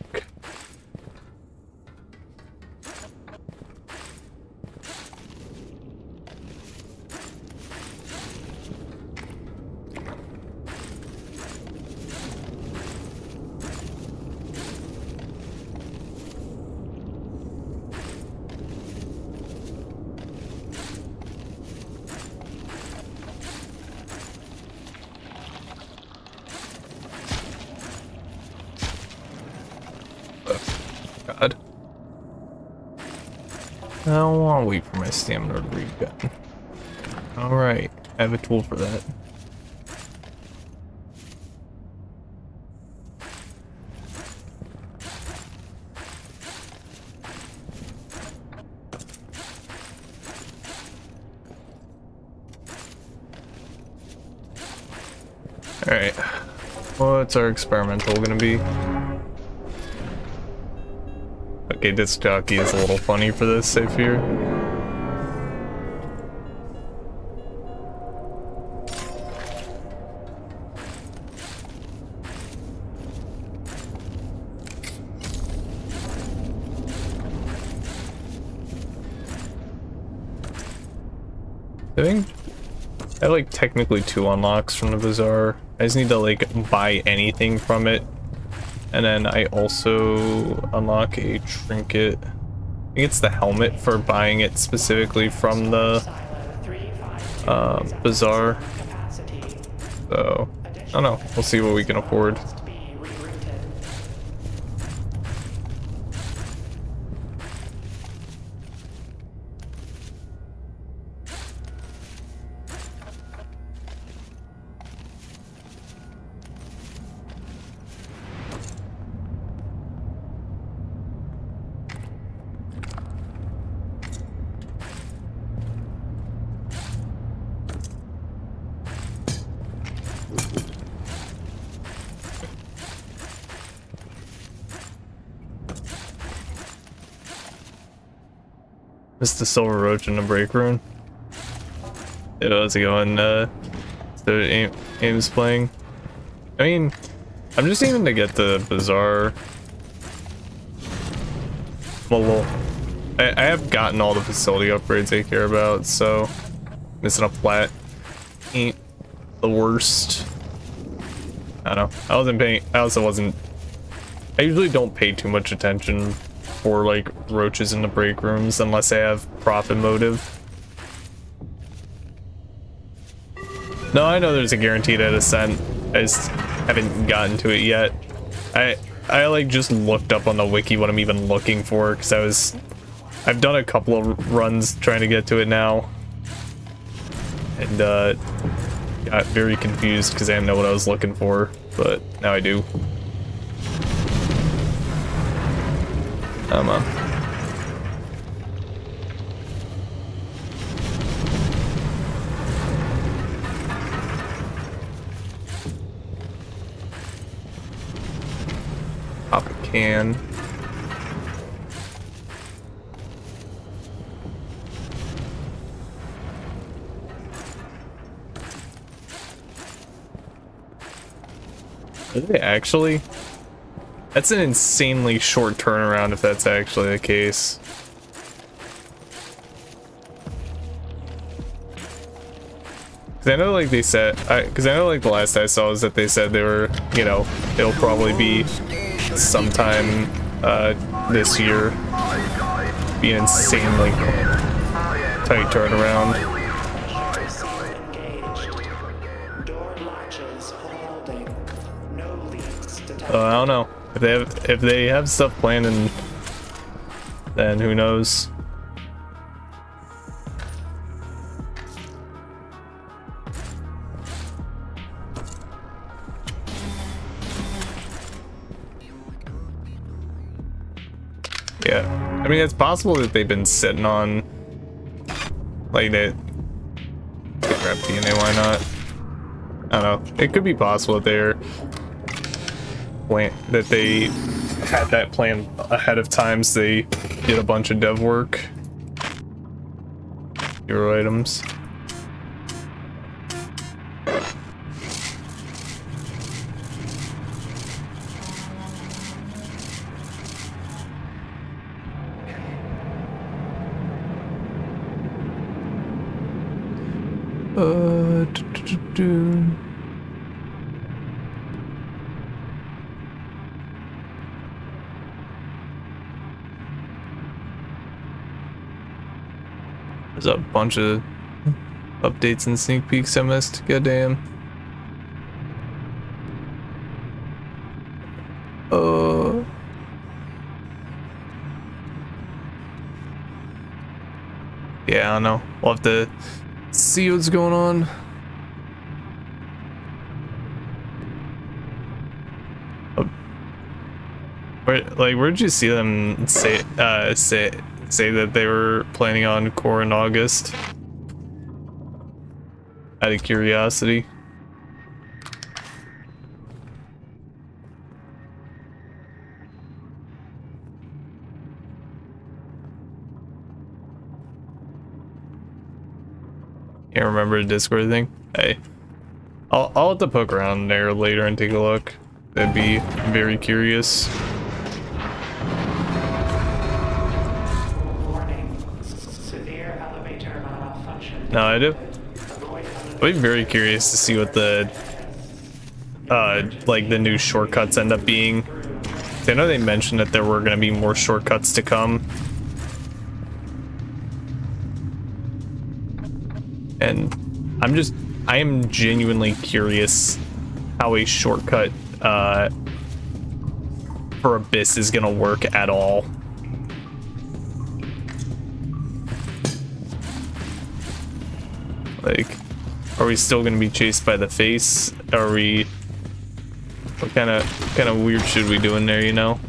God. I don't want to wait for my stamina to regen. Alright, I have a tool for that. Alright. What's our experimental gonna be? Okay, disc jockey is a little funny for this, I fear. I think I have like technically 2 unlocks from the bazaar. I just need to like buy anything from it. And then I also unlock a trinket. I think it's the helmet for buying it specifically from the bazaar. So, I don't know. We'll see what we can afford. Missed the silver roach in the break room. Yeah, how's it going? So Aim's playing. I mean, I'm just aiming to get the bazaar. Well, I have gotten all the facility upgrades I care about, so missing a plat ain't the worst. I don't know. I usually don't pay too much attention for like roaches in the break rooms unless I have profit motive. No, I know there's a guaranteed ascent. I just haven't gotten to it yet. I like just looked up on the wiki what I'm even looking for because I've done a couple of runs trying to get to it now, and got very confused because I didn't know what I was looking for, but now I do. Come on. Pop a can. Are they actually? That's an insanely short turnaround if that's actually the case. Cause I know like they said, cause I know like the last I saw is that they said they were, you know, it'll probably be sometime this year. Be an insanely tight turnaround. I don't know. If they have stuff planned, and then who knows? Yeah, I mean it's possible that they've been sitting on like that. Grab DNA, why not? I don't know. It could be possible that they had that plan ahead of time, so they did a bunch of dev work. Hero items. There's a bunch of updates and sneak peeks I missed. Goddamn. Yeah, I don't know. We'll have to see what's going on. Where'd you see them say that they were planning on core in August? Out of curiosity. Can't remember the Discord thing. Hey, I'll have to poke around there later and take a look. That'd be very curious. Warning. Severe elevator malfunction. No, I do. I'd be very curious to see what the like the new shortcuts end up being. I know they mentioned that there were going to be more shortcuts to come. And I am genuinely curious how a shortcut for Abyss is gonna work at all. Like, are we still gonna be chased by the face? Are we... What kind of weird should we do in there, you know?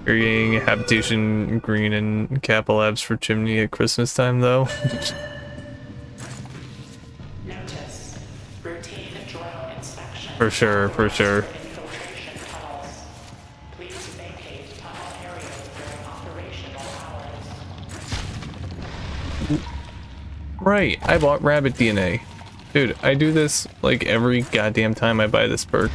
Carrying habitation green and Kappa Labs for chimney at Christmas time, though. Notice. Routine drone inspection. For sure, for sure. Infiltration tunnels. Please vacate tunnel areas during operational hours. Right, I bought rabbit DNA. Dude, I do this like every goddamn time I buy this perk.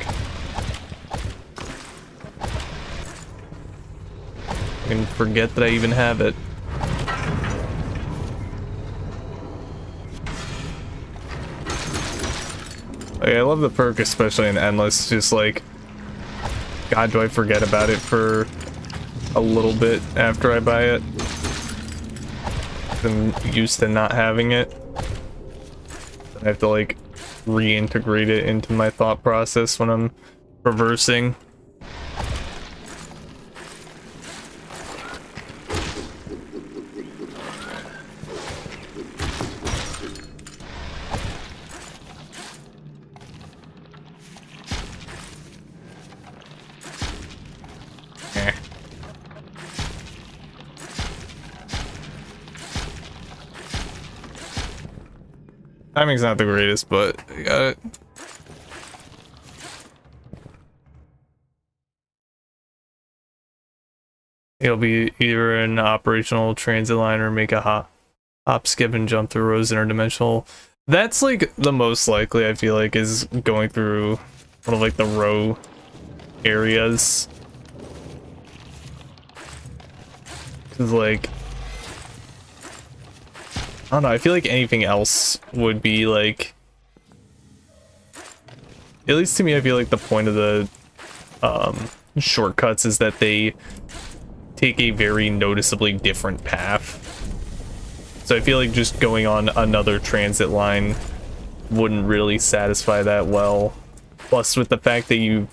I can forget that I even have it. Like, I love the perk, especially in Endless. Just like, God, do I forget about it for a little bit after I buy it. I'm used to not having it. I have to like reintegrate it into my thought process when I'm reversing. Timing's not the greatest, but I got it. It'll be either an operational transit line or make a hop, skip, and jump through rows interdimensional. That's like the most likely, I feel like, is going through one of like the row areas. Cause like, I don't know, I feel like anything else would be like, at least to me, I feel like the point of the shortcuts is that they take a very noticeably different path. So I feel like just going on another transit line wouldn't really satisfy that well. Plus with the fact that you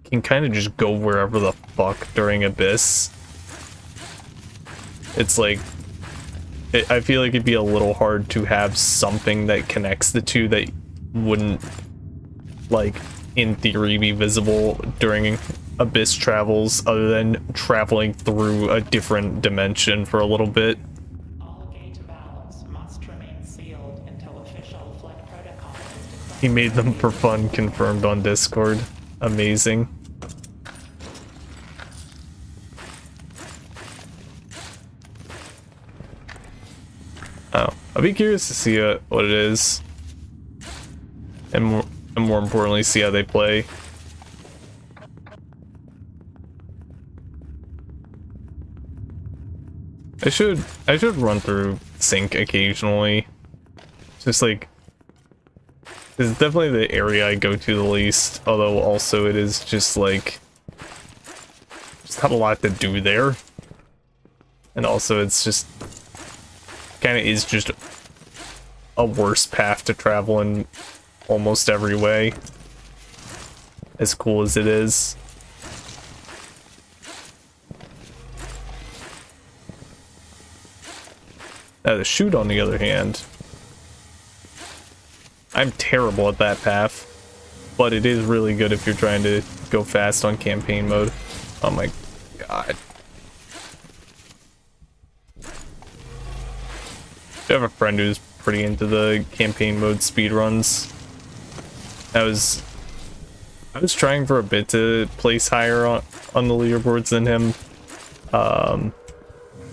can kind of just go wherever the fuck during Abyss, it's like, I feel like it'd be a little hard to have something that connects the two that wouldn't, like, in theory be visible during Abyss travels, other than traveling through a different dimension for a little bit. All gate valves must remain sealed until official flood protocol is declared. He made them for fun, confirmed on Discord. Amazing. Oh, I'll be curious to see what it is, and more importantly, see how they play. I should run through Sync occasionally. Just like, it's definitely the area I go to the least. Although also it is just like, there's not a lot to do there, and also it's just kind of is just a worse path to travel in almost every way, as cool as it is. Now the shoot, on the other hand, I'm terrible at that path, but it is really good if you're trying to go fast on campaign mode. Oh my god. I have a friend who's pretty into the campaign mode speedruns. I was trying for a bit to place higher on the leaderboards than him,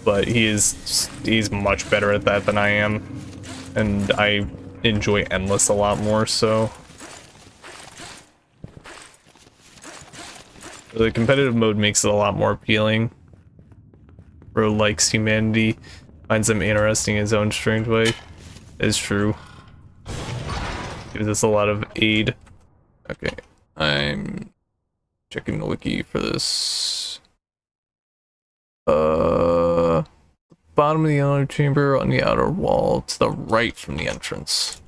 but he's much better at that than I am, and I enjoy Endless a lot more, so the competitive mode makes it a lot more appealing. Bro likes humanity, finds them interesting in his own strange way. Is true. Gives us a lot of aid. Okay, I'm checking the wiki for this. Bottom of the outer chamber on the outer wall to the right from the entrance.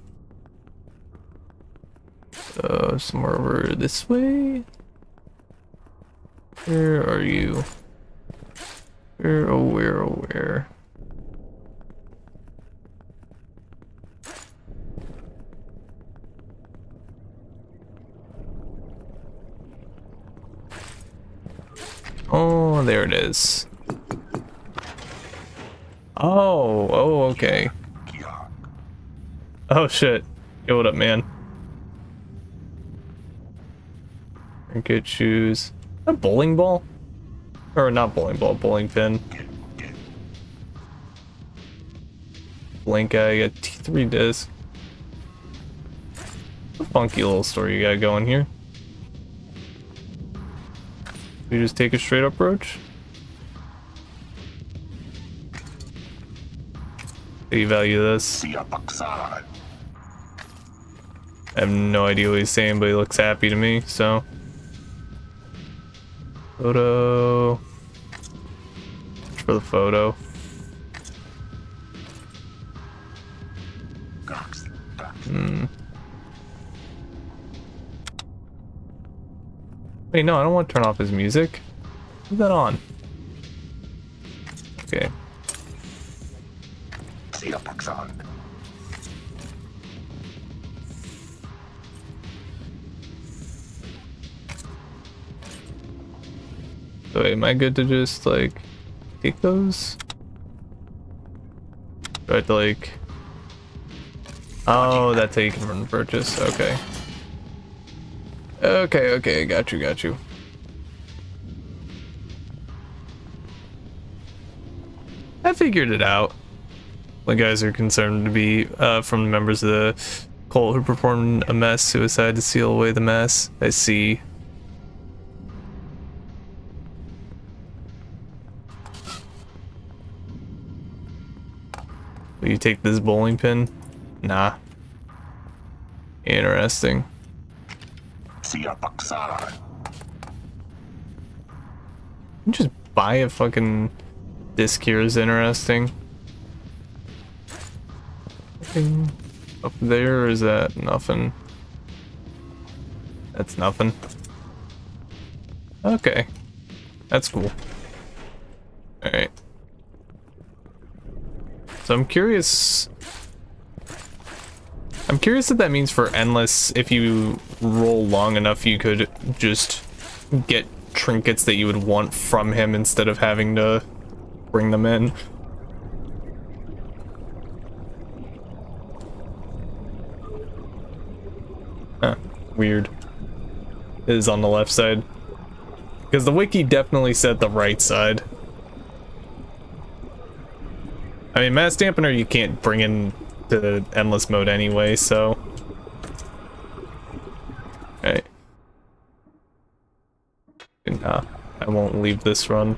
Somewhere over this way. Where are you? Where, oh where, oh where? Oh, there it is. Oh, okay. Oh shit. Yo, what up, man? Good shoes. A bowling ball? Or not bowling ball, bowling pin. Blink eye, got T3 disc. A funky little story you got going here. You just take a straight up approach? How do you value this? I have no idea what he's saying, but he looks happy to me, so. Photo. For the photo. Wait, no, I don't want to turn off his music. Leave that on. Okay. So wait, am I good to just like take those? Do I have to like... Oh, that's how you can run the purchase. Okay. Okay, got you. I figured it out. The guys are concerned to be from the members of the cult who performed a mass suicide to seal away the mess. I see. Will you take this bowling pin? Nah. Interesting. You just buy a fucking disc here is interesting. Nothing up there, or is that nothing? That's nothing. Okay. That's cool. Alright. So I'm curious what that means for Endless. If you roll long enough, you could just get trinkets that you would want from him instead of having to bring them in. Huh, weird. It is on the left side. Because the wiki definitely said the right side. I mean, Mass Dampener you can't bring in to Endless mode anyway, so... Alright. Nah, I won't leave this run.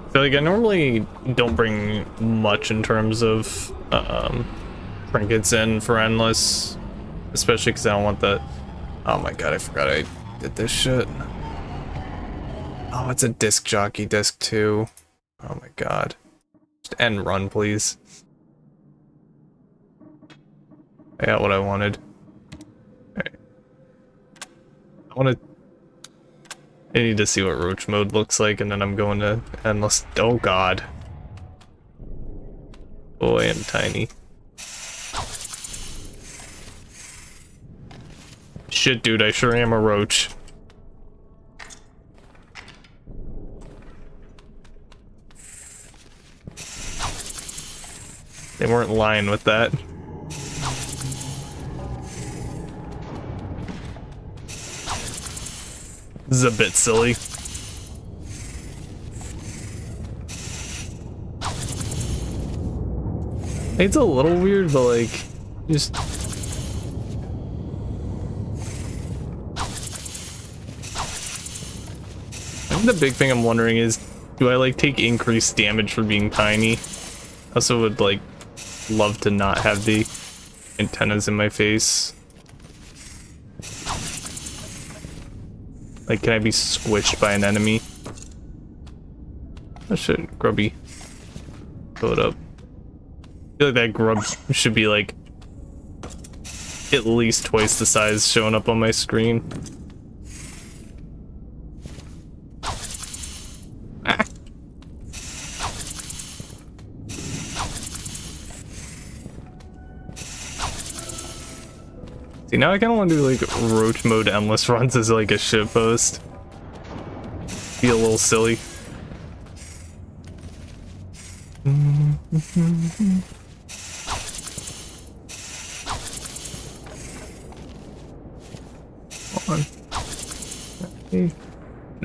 I feel like I normally don't bring much in terms of trinkets in for Endless, especially because I don't want that. Oh my god, I forgot I did this shit. Oh, it's a disc jockey disc too. Oh my god. Just end run, please. I got what I wanted. Alright. I need to see what Roach mode looks like, and then I'm going to Endless. Oh god. Boy, I'm tiny. Shit, dude, I sure am a roach. They weren't lying with that. This is a bit silly. It's a little weird, but like, just... I think the big thing I'm wondering is, do I like take increased damage for being tiny? I also would like love to not have the antennas in my face. Like, can I be squished by an enemy? That shit, grubby. Fill it up. I feel like that grub should be like at least twice the size showing up on my screen. Ah. See, now I kind of want to do like roach mode endless runs as like a shitpost. Be a little silly. Come on. Hey.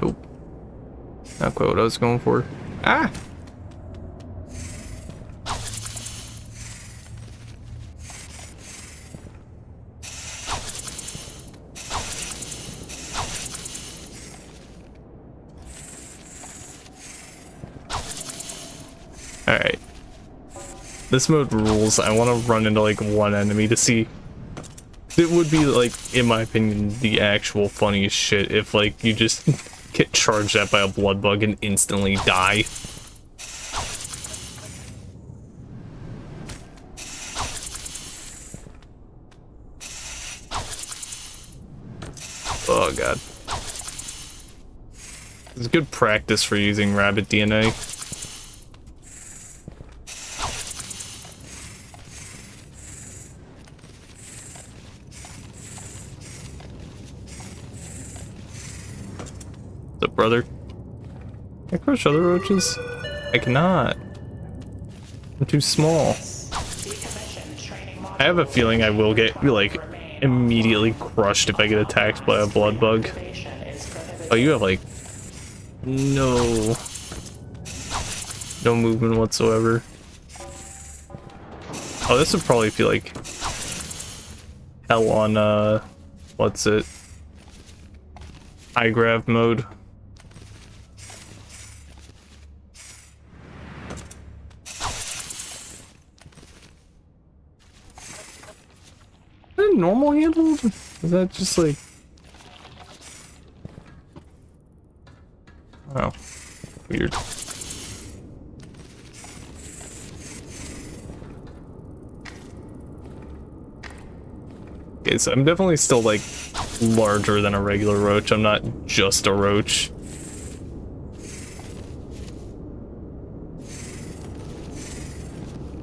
Nope. Not quite what I was going for. Ah! Alright. This mode rules. I want to run into like one enemy to see. It would be like, in my opinion, the actual funniest shit if like you just get charged at by a blood bug and instantly die. Oh god. It's good practice for using rabbit DNA. What's up, brother? Can I crush other roaches? I cannot. I'm too small. I have a feeling I will get, like, immediately crushed if I get attacked by a blood bug. Oh, you have, like, no movement whatsoever. Oh, this would probably feel like hell on, what's it? High grav mode. Is that normal handled? Is that just like... Oh, weird. Okay, so I'm definitely still like larger than a regular roach. I'm not just a roach.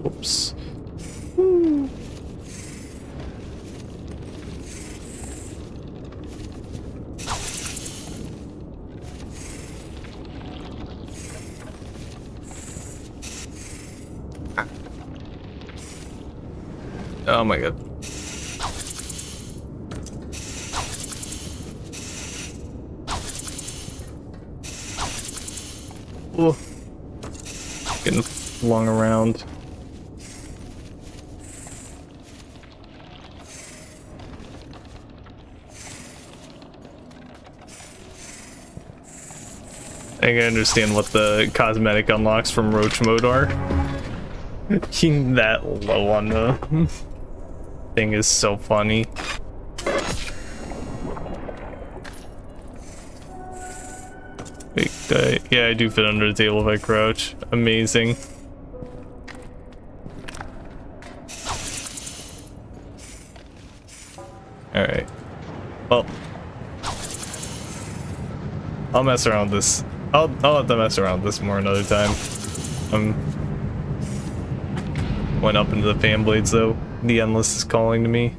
Whoops. Woo. Oh my god. Oh. Getting flung around. I think I understand what the cosmetic unlocks from roach mode are. Being that low on the thing is so funny. Wait, yeah, I do fit under the table if I crouch. Amazing. Alright. Well, I'll mess around with this. I'll have to mess around with this more another time. Went up into the fan blades though. The endless is calling to me.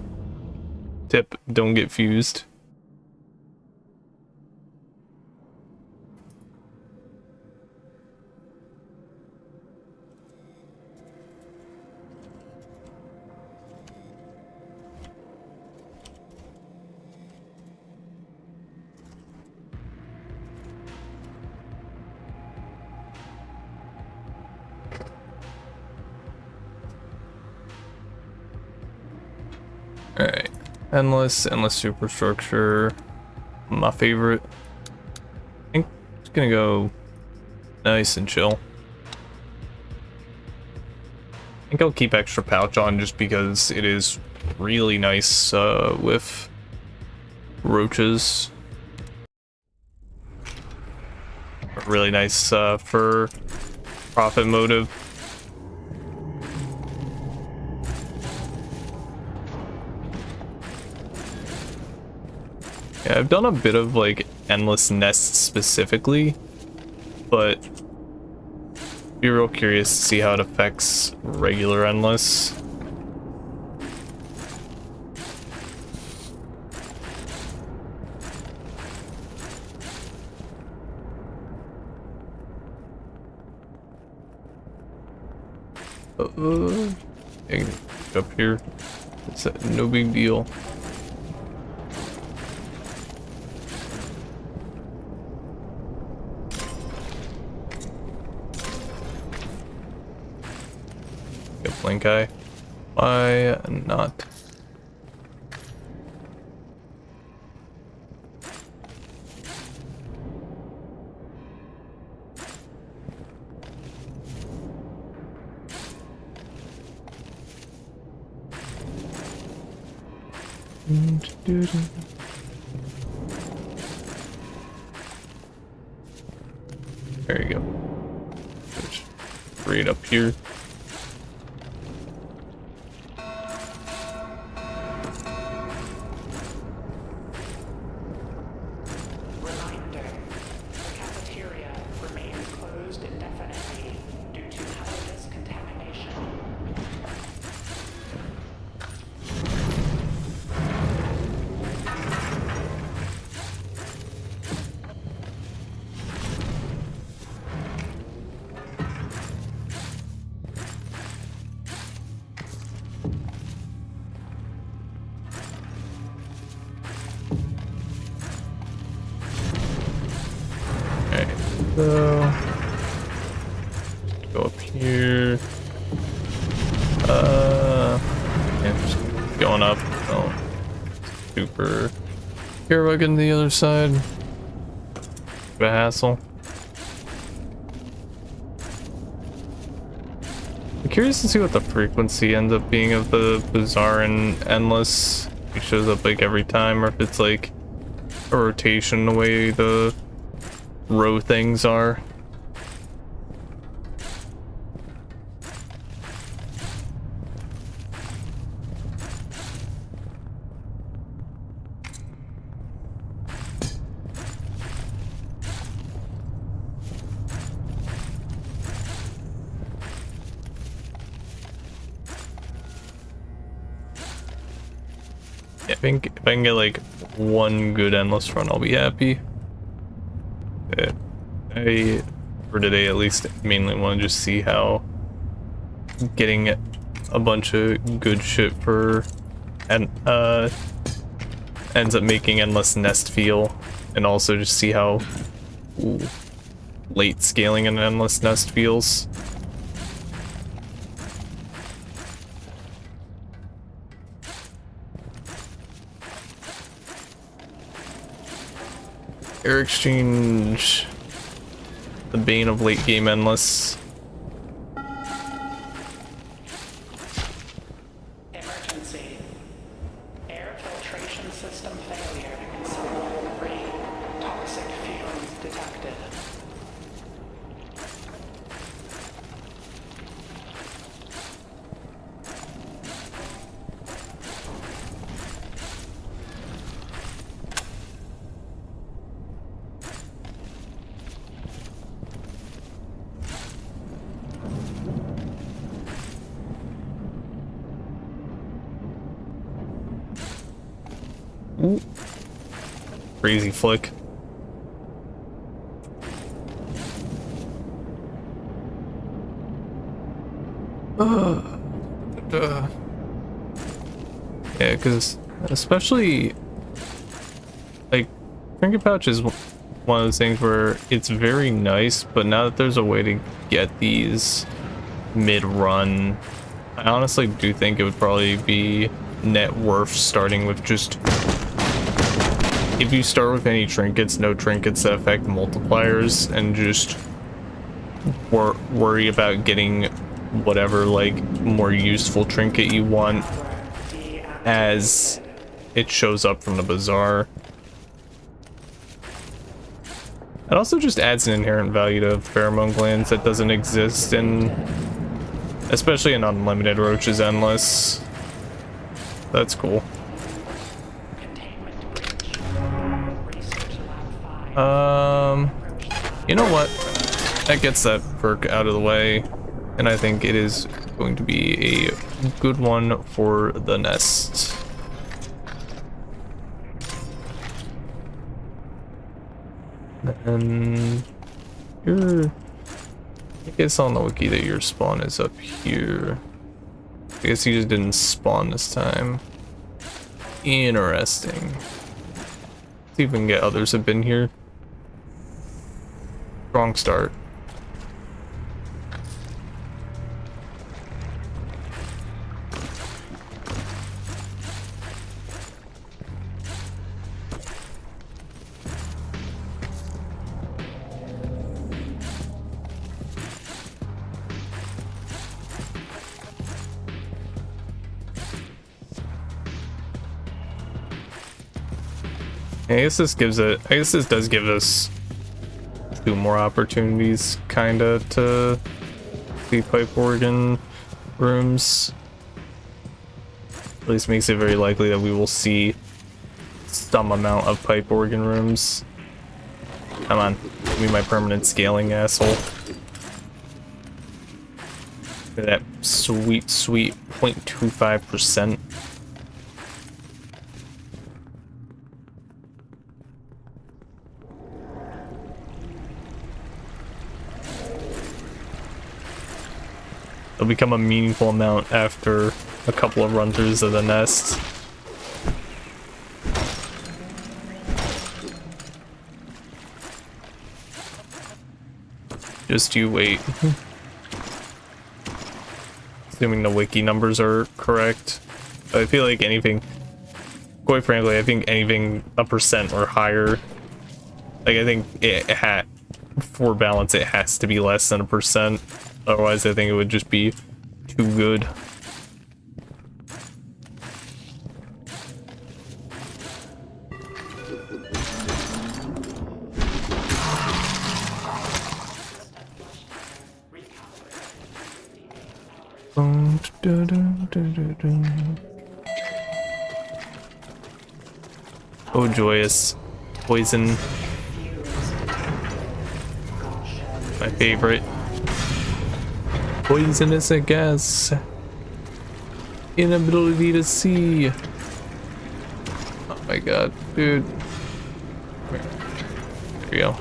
Tip, don't get fused. Alright. Endless superstructure. My favorite. I think it's gonna go nice and chill. I think I'll keep extra pouch on just because it is really nice with roaches. Really nice for profit motive. Yeah, I've done a bit of like endless nests specifically, but be real curious to see how it affects regular endless. Yeah, up here. It's no big deal. Get blink eye. Why not? There you go. Just right up here. Reminder, the cafeteria remains closed indefinitely due to hazardous contamination. Alright, so go up here. Yeah, just going up. Oh, super care about getting to the other side. Bit of a hassle. I'm curious to see what the frequency ends up being of the bizarre and endless. It shows up like every time, or if it's like a rotation the way the row things are. Yeah, I think if I can get like one good endless run, I'll be happy. I, for today at least, mainly want to just see how getting a bunch of good shit for and ends up making endless nest feel, and also just see how late scaling an endless nest feels. Air exchange, the bane of late game endless. Emergency. Air filtration system failure in Cycle 3. Toxic fumes detected. Ooh. Crazy flick. Yeah, because especially like trinket pouch is one of those things where it's very nice, but now that there's a way to get these mid-run, I honestly do think it would probably be net worth starting with just... If you start with any trinkets, no trinkets that affect multipliers, and just worry about getting whatever, like, more useful trinket you want as it shows up from the bazaar. It also just adds an inherent value to pheromone glands that doesn't exist in, especially in Unlimited Roaches Endless. That's cool. You know what? That gets that perk out of the way, and I think it is going to be a good one for the nest. And your, I guess on the wiki that your spawn is up here. I guess you just didn't spawn this time. Interesting. Let's see if we can get others have been here. Strong start. I guess this gives it, I guess this does give us 2 more opportunities, kinda, to see pipe organ rooms. At least makes it very likely that we will see some amount of pipe organ rooms. Come on, give me my permanent scaling, asshole. Look at that sweet, sweet 0.25%. It'll become a meaningful amount after a couple of run-throughs of the nest. Just you wait. Assuming the wiki numbers are correct. But I feel like anything, quite frankly, I think anything a percent or higher, like I think it had, for balance, it has to be less than a percent. Otherwise, I think it would just be too good. Oh, joyous. Poison. My favorite. Poisonous gas. Inability to see. Oh my god, dude. There we go.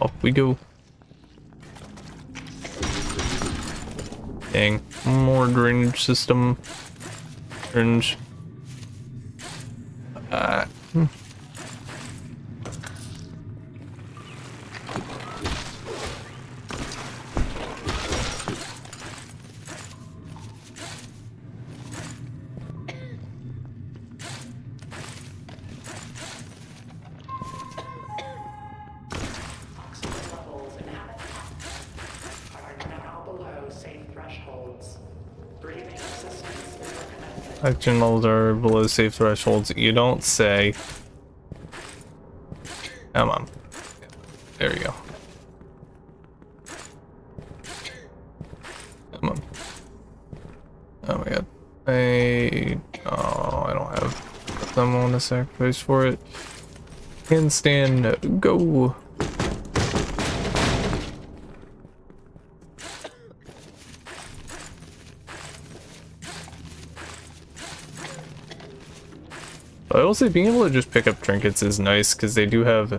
Off we go. Dang, more drainage system. Drainage. Oxygen levels are below safe thresholds. You don't say. Come on. There we go. Come on. Oh my god. I don't have someone to sacrifice for it. Handstand, go. I will say being able to just pick up trinkets is nice because they do have,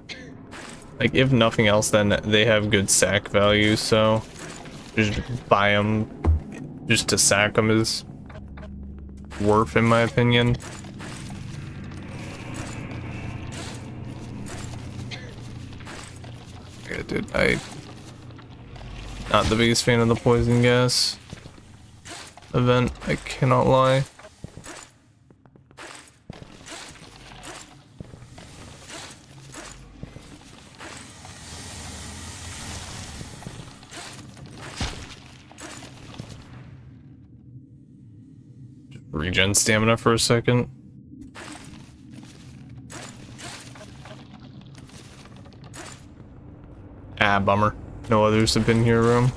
like, if nothing else, then they have good sack value, so just buy them just to sack them is worth in my opinion. Yeah, dude, not the biggest fan of the poison gas event, I cannot lie. Just regen stamina for a second. Ah, bummer. No others have been here, room.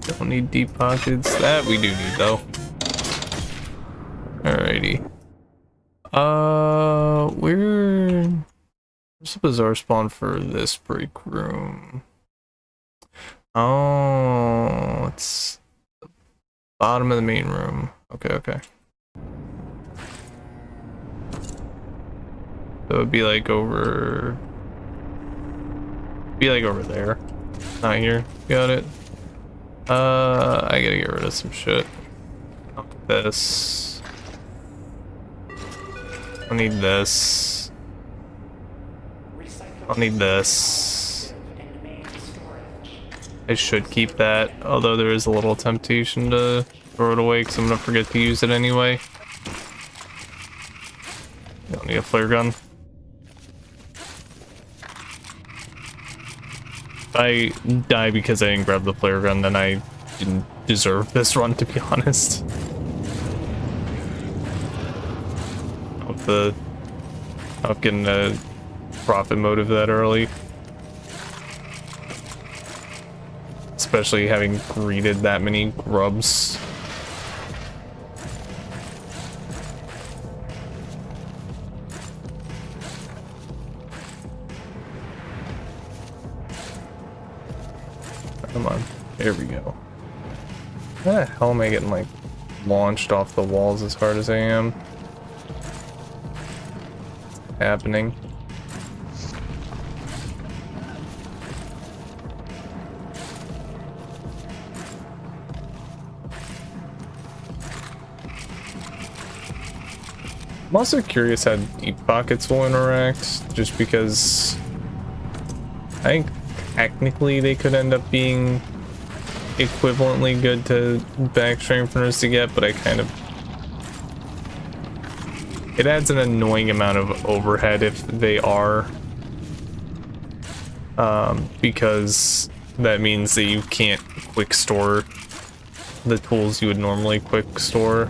Don't need deep pockets. That we do need though. Alrighty. Where's the bazaar spawn for this break room? Oh, it's the bottom of the main room. Okay. So it'd be like over there. Not here. Got it. I gotta get rid of some shit. This. I need this. I'll need this. I should keep that, although there is a little temptation to throw it away because I'm gonna forget to use it anyway. Don't need a flare gun. If I die because I didn't grab the flare gun, then I didn't deserve this run, to be honest. Of getting a profit motive that early. Especially having greeted that many grubs. Come on, there we go. How the hell am I getting like launched off the walls as hard as I am? What's happening? I'm also curious how deep pockets will interact, just because I think technically they could end up being equivalently good to back strengtheners to get, but I kind of... It adds an annoying amount of overhead if they are, because that means that you can't quick store the tools you would normally quick store.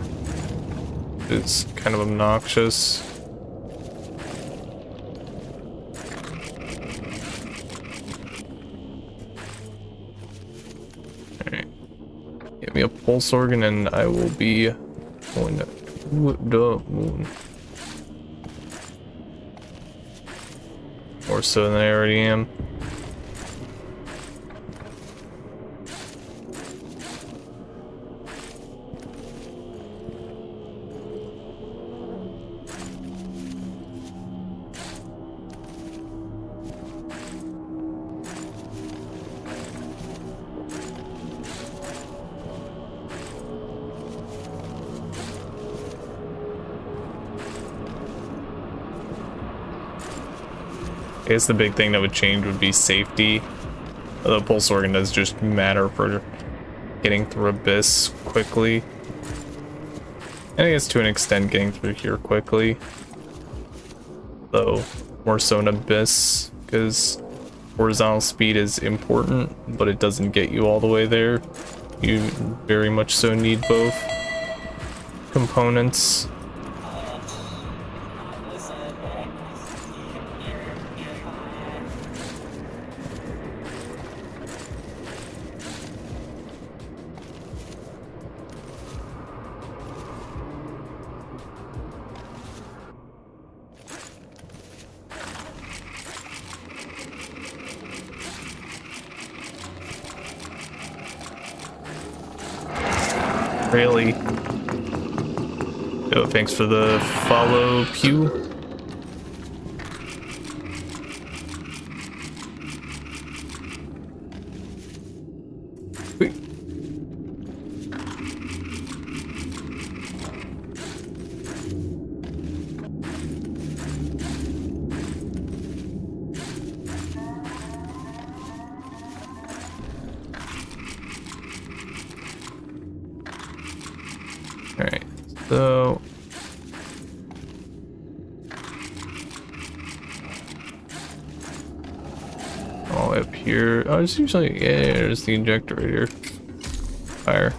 It's kind of obnoxious. Alright. Get me a pulse organ and I will be going to the moon. More so than I already am. I guess the big thing that would change would be safety. The pulse organ does just matter for getting through Abyss quickly. And I guess to an extent getting through here quickly. Though more so in Abyss, because horizontal speed is important, but it doesn't get you all the way there. You very much so need both components. Really? Yo, thanks for the follow, Pew. Wait. All right, so all up here. Oh, it's usually, yeah, there's the injector right here. Fire.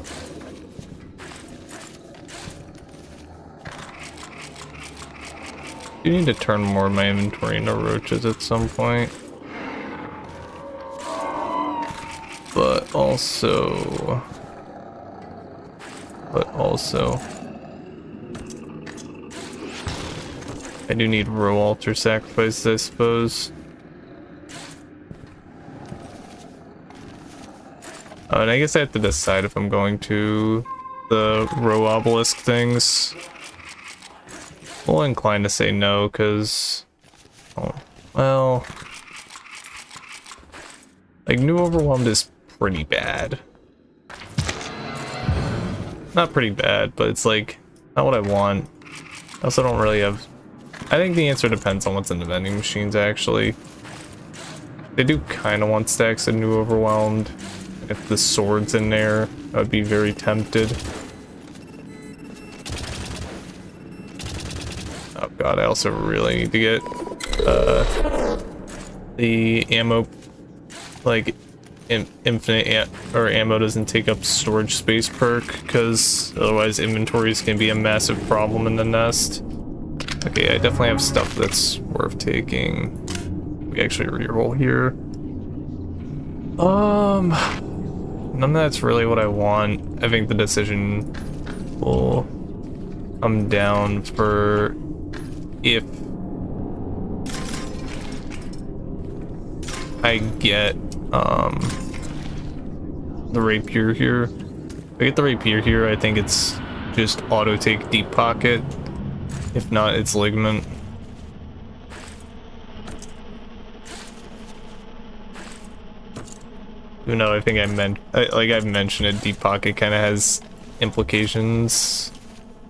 You need to turn more of my inventory into roaches at some point. But also, I do need row altar sacrifices, I suppose. And I guess I have to decide if I'm going to the row obelisk things. Well, inclined to say no, because, oh, well, like, New Overwhelmed is pretty bad. Not pretty bad, but it's like, not what I want. I also don't really have, I think the answer depends on what's in the vending machines, actually. They do kind of want stacks of New Overwhelmed. If the sword's in there, I would be very tempted. Oh god, I also really need to get the ammo, like infinite ammo doesn't take up storage space perk, because otherwise inventories can be a massive problem in the nest. Okay, I definitely have stuff that's worth taking. We actually reroll here. None of that's really what I want. I think the decision will come down for if I get the rapier here. If I get the rapier here, I think it's just auto take deep pocket. If not, it's ligament. Even though I think I've mentioned it, deep pocket kind of has implications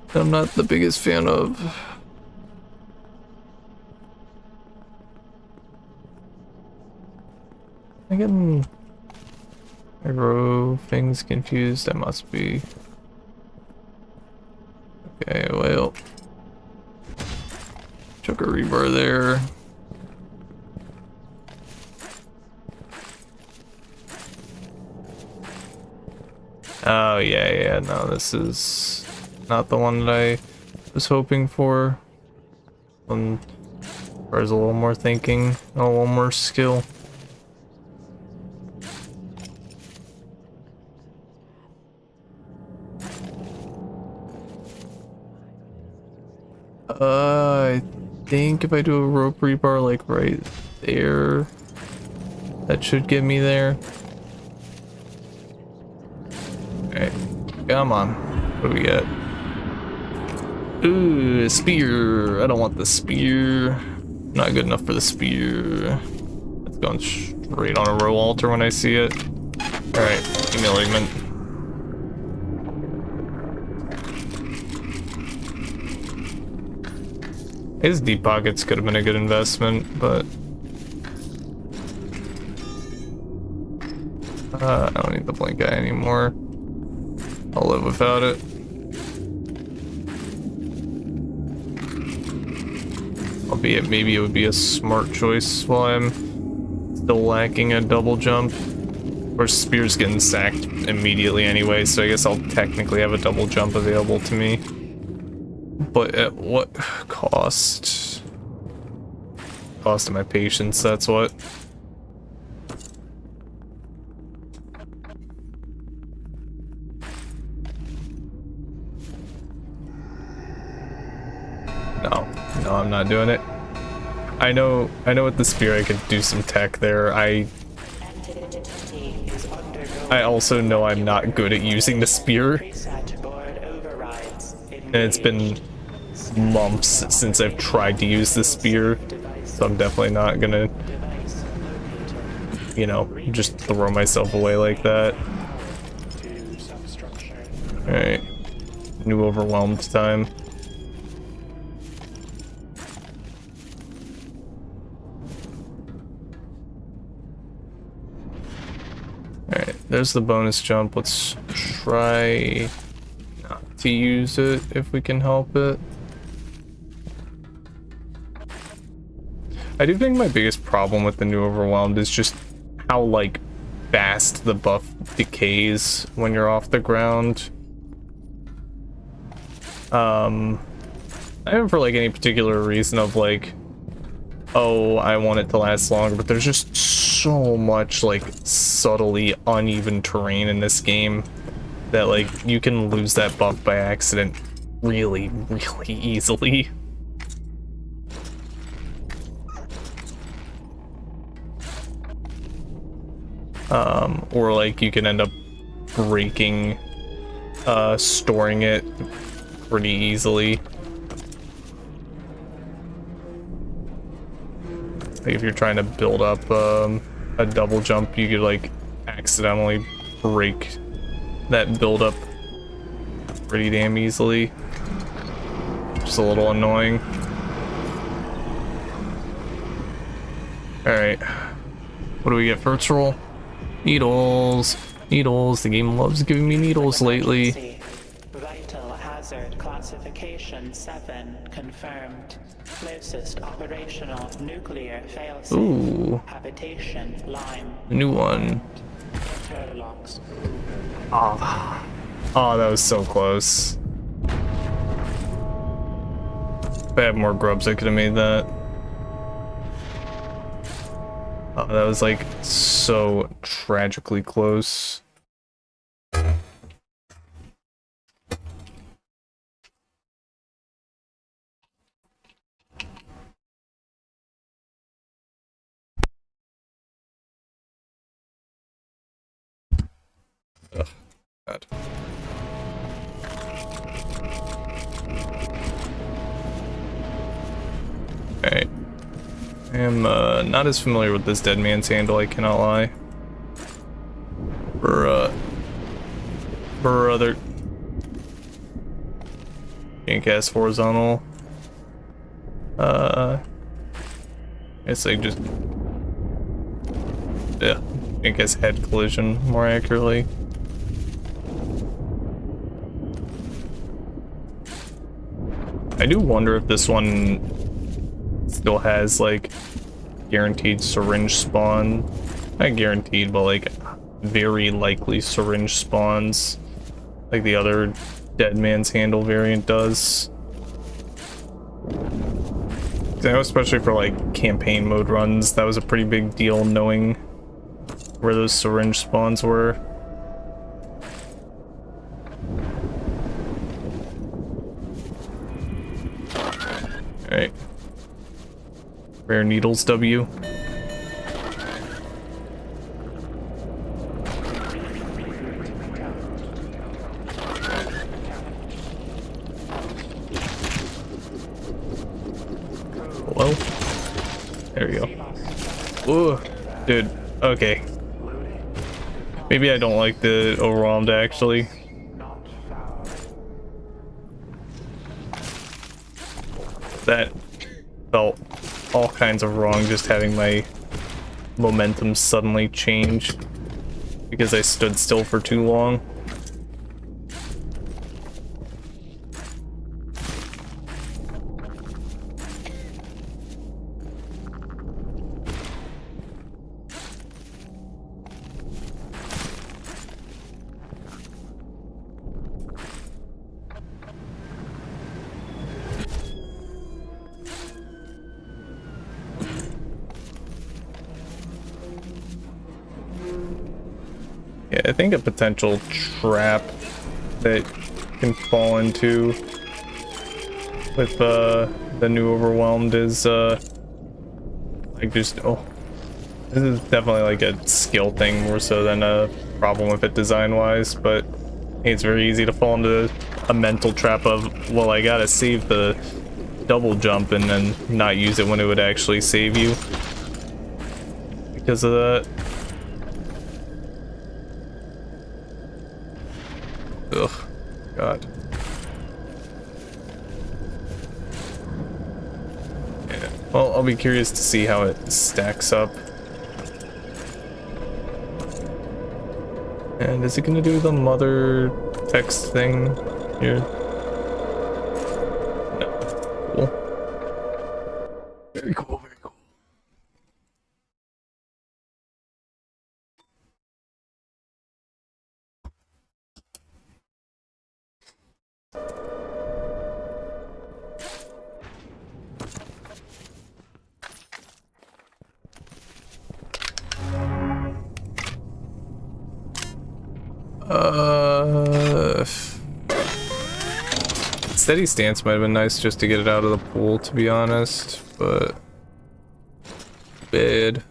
that I'm not the biggest fan of. I'm getting my row things confused. I must be. Okay, well, chuck a rebar there. Oh yeah, no, this is not the one that I was hoping for. One requires a little more thinking, a little more skill. I think if I do a rope rebar like right there, that should get me there. Alright, come on. What do we got? Ooh, a spear. I don't want the spear. Not good enough for the spear. It's going straight on a row altar when I see it. Alright, give me a ligament. His deep pockets could have been a good investment, but I don't need the blink guy anymore. I'll live without it. Albeit maybe it would be a smart choice while I'm still lacking a double jump. Of course, Spear's getting sacked immediately anyway, so I guess I'll technically have a double jump available to me. But at what cost? Cost of my patience, that's what. No, I'm not doing it. I know with the spear I could do some tech there. I also know I'm not good at using the spear. And it's been months since I've tried to use the spear, so I'm definitely not gonna, you know, just throw myself away like that. Alright. New overwhelmed time. Alright, there's the bonus jump. Let's try not to use it if we can help it. I do think my biggest problem with the new overwhelmed is just how, like, fast the buff decays when you're off the ground. Not even for like any particular reason of like, oh, I want it to last longer, but there's just so much like subtly uneven terrain in this game that like you can lose that buff by accident really, really easily. Or like you can end up breaking, storing it pretty easily. Like if you're trying to build up a double jump, you could like accidentally break that build up pretty damn easily. Just a little annoying. Alright. What do we get first roll? Needles. Needles. The game loves giving me needles lately. Vital hazard classification 7 confirmed. Closest operational nuclear failsafe. Ooh. Habitation Lime. New one. Interlocks. Oh. Oh, that was so close. If I had more grubs, I could have made that. Oh, that was like so tragically close. Ugh, bad. Alright. I am not as familiar with this dead man's handle, I cannot lie. Brother. Can't cast horizontal. I guess I just... Yeah, I guess head collision more accurately. I do wonder if this one still has like guaranteed syringe spawn. Not guaranteed, but like very likely syringe spawns like the other Dead Man's Handle variant does. I know, especially for like campaign mode runs, that was a pretty big deal knowing where those syringe spawns were. Alright. Rare Needles W. Hello? There we go. Ooh, dude, okay. Maybe I don't like the overwhelmed actually. That felt all kinds of wrong, just having my momentum suddenly change because I stood still for too long. Yeah, I think a potential trap that you can fall into with the new overwhelmed is like just this is definitely like a skill thing more so than a problem with it design wise, but I think it's very easy to fall into a mental trap of, well, I gotta save the double jump and then not use it when it would actually save you because of that. Ugh, God. Yeah. Well, I'll be curious to see how it stacks up. And is it gonna do the mother text thing here? No. Cool. Very cool, very cool. Steady stance might have been nice just to get it out of the pool, to be honest, but bad. Is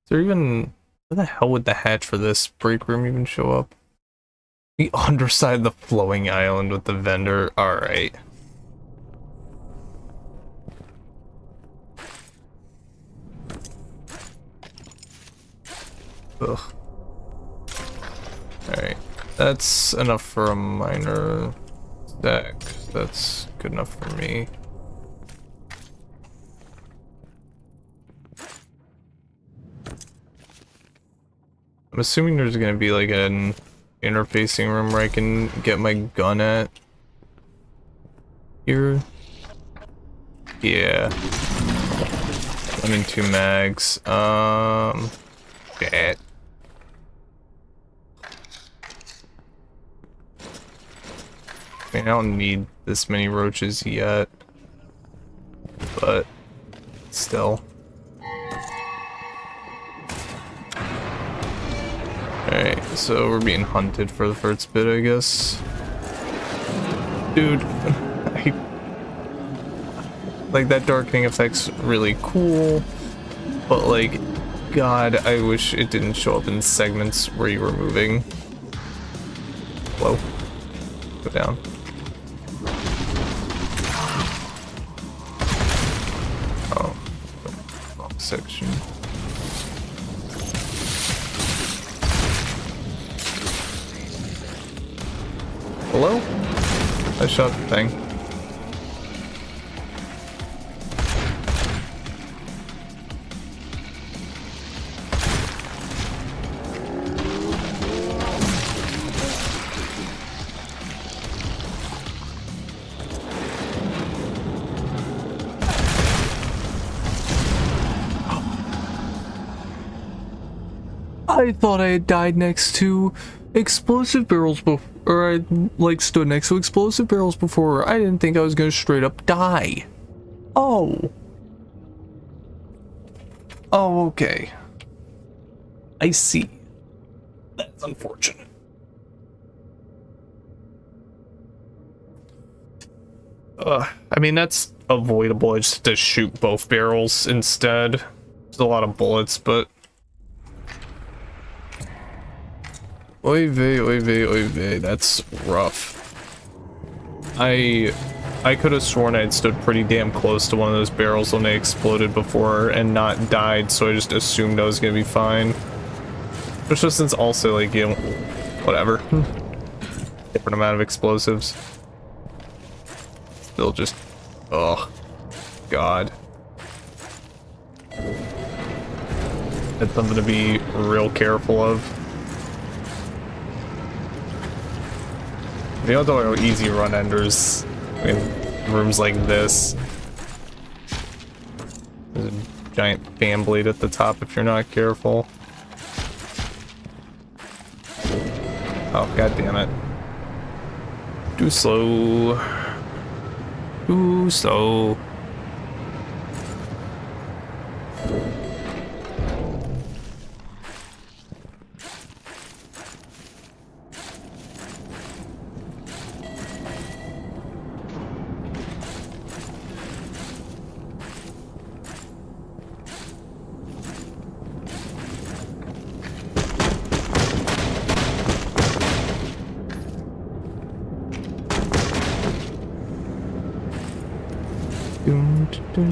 there even, where the hell would the hatch for this break room even show up? The underside of the flowing island with the vendor. Alright. Ugh. Alright. That's enough for a minor stack. That's good enough for me. I'm assuming there's gonna be like an interfacing room where I can get my gun at. Here. Yeah. 1 and 2 mags. Shit. I mean, I don't need this many roaches yet, but still. Alright, so we're being hunted for the first bit, I guess. Dude, like, that darkening effect's really cool, but like, God, I wish it didn't show up in segments where you were moving. Whoa. Go down. Oh, wrong section. Hello? I shot the thing. I thought I had died next to explosive barrels before, or I like stood next to explosive barrels before. I didn't think I was gonna straight up die. Oh. Oh, okay. I see. That's unfortunate. I mean, that's avoidable. I just have to shoot both barrels instead. There's a lot of bullets, but oy vey, that's rough. I could have sworn I'd stood pretty damn close to one of those barrels when they exploded before and not died, so I just assumed I was gonna be fine. Especially since also, like, you know, whatever. Different amount of explosives. Still just, oh, God. That's something to be real careful of. You don't know how easy run enders in rooms like this. There's a giant fan blade at the top if you're not careful. Oh, god damn it. Too slow. Too slow. I'm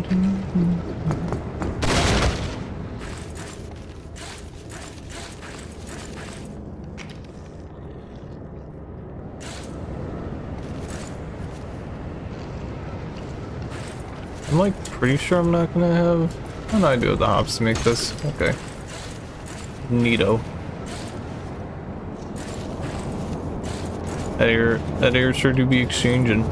like pretty sure I'm not gonna have. Oh no, I do have the hops to make this. Okay. Neato. That air sure do be exchanging.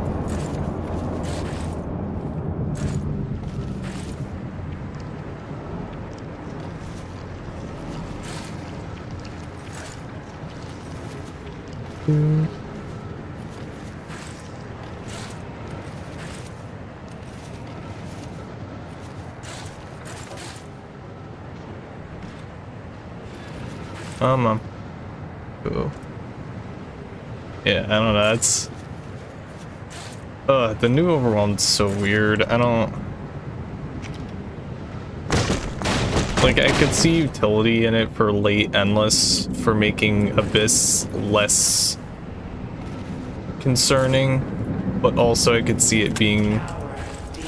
Cool. Yeah, I don't know, that's... the new overwhelm's so weird. I don't... Like, I could see utility in it for late endless, for making Abyss less concerning, but also I could see it being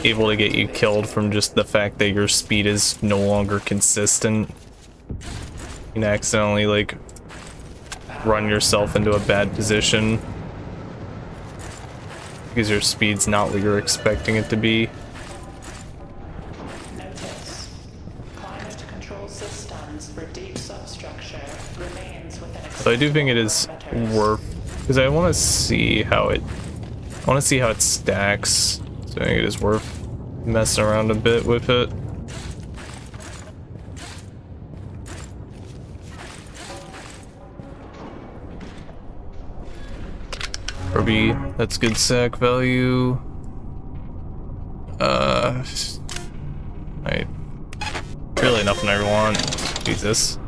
able to get you killed from just the fact that your speed is no longer consistent. You can accidentally, like, run yourself into a bad position because your speed's not what you're expecting it to be. Notice. Climate control systems for deep substructure remains within So I do think it is worth, because I want to see how it stacks. So I think it is worth messing around a bit with it. Ruby, that's good sack value. Right. Really nothing I want. Jesus.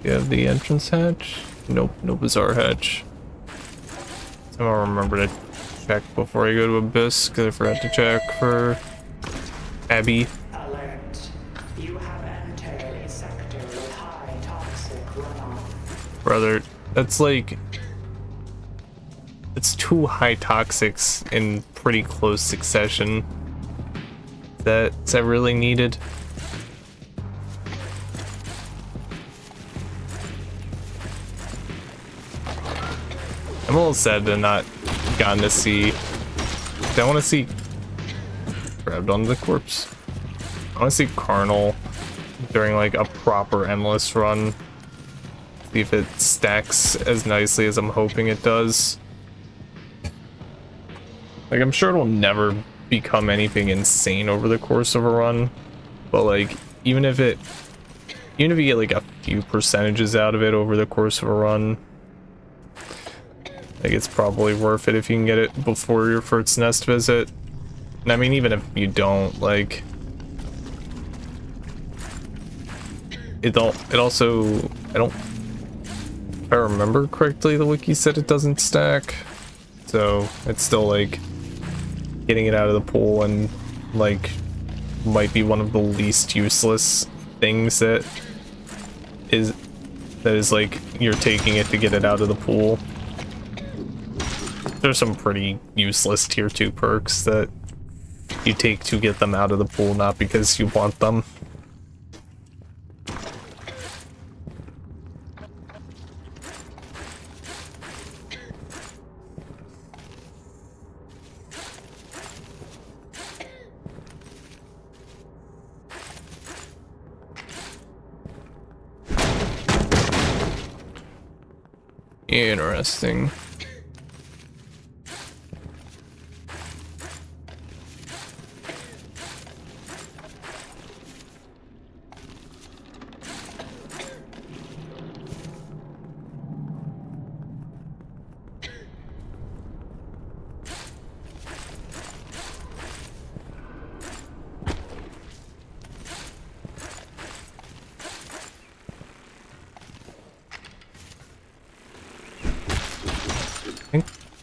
You have the entrance hatch? Nope, no bazaar hatch. I'm gonna remember to check before I go to Abyss, because I forgot to check for Abby. Alert. You have entered a sector with high toxic runoff. Brother, that's like... It's 2 high toxics in pretty close succession. Is that really needed? I'm a little sad to not gotten to see. I want to see. Grabbed onto the corpse. I want to see Carnal during like a proper endless run. See if it stacks as nicely as I'm hoping it does. Like, I'm sure it'll never become anything insane over the course of a run, but like even if you get like a few percentages out of it over the course of a run, like it's probably worth it if you can get it before your first nest visit. And I mean, even if you don't, like, it also, if I remember correctly, the wiki said it doesn't stack, so it's still like getting it out of the pool and like might be one of the least useless things that is like you're taking it to get it out of the pool. There's some pretty useless tier 2 perks that you take to get them out of the pool, not because you want them. Interesting.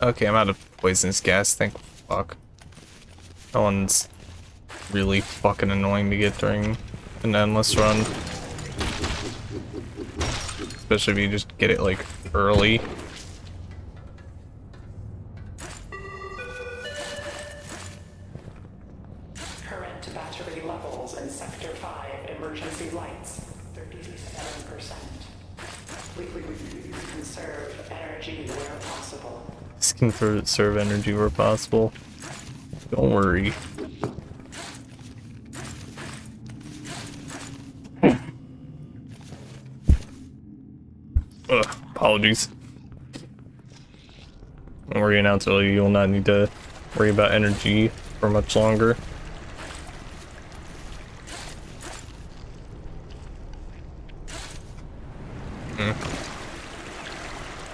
Okay, I'm out of poisonous gas, thank fuck. That one's really fucking annoying to get during an endless run. especially if you just get it like early. Current battery levels in Sector 5 emergency lights, 37%. Please conserve energy where possible. Just conserve energy where possible. Don't worry. Ugh, apologies. Don't worry, now until you will not need to worry about energy for much longer.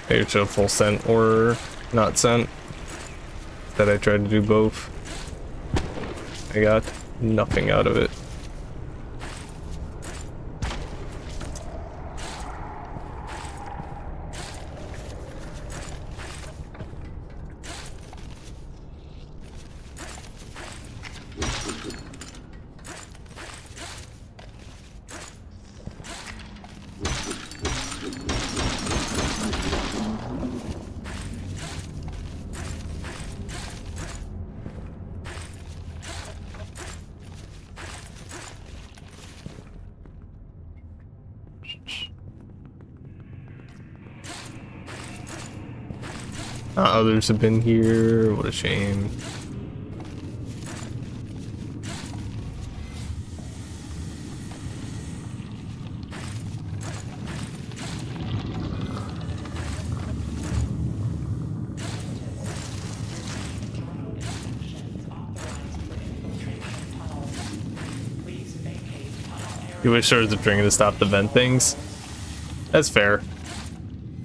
Maybe it should have full scent or not scent. That I tried to do both. I got nothing out of it. Others have been here. What a shame. You wish there was a trigger to stop the vent things. That's fair.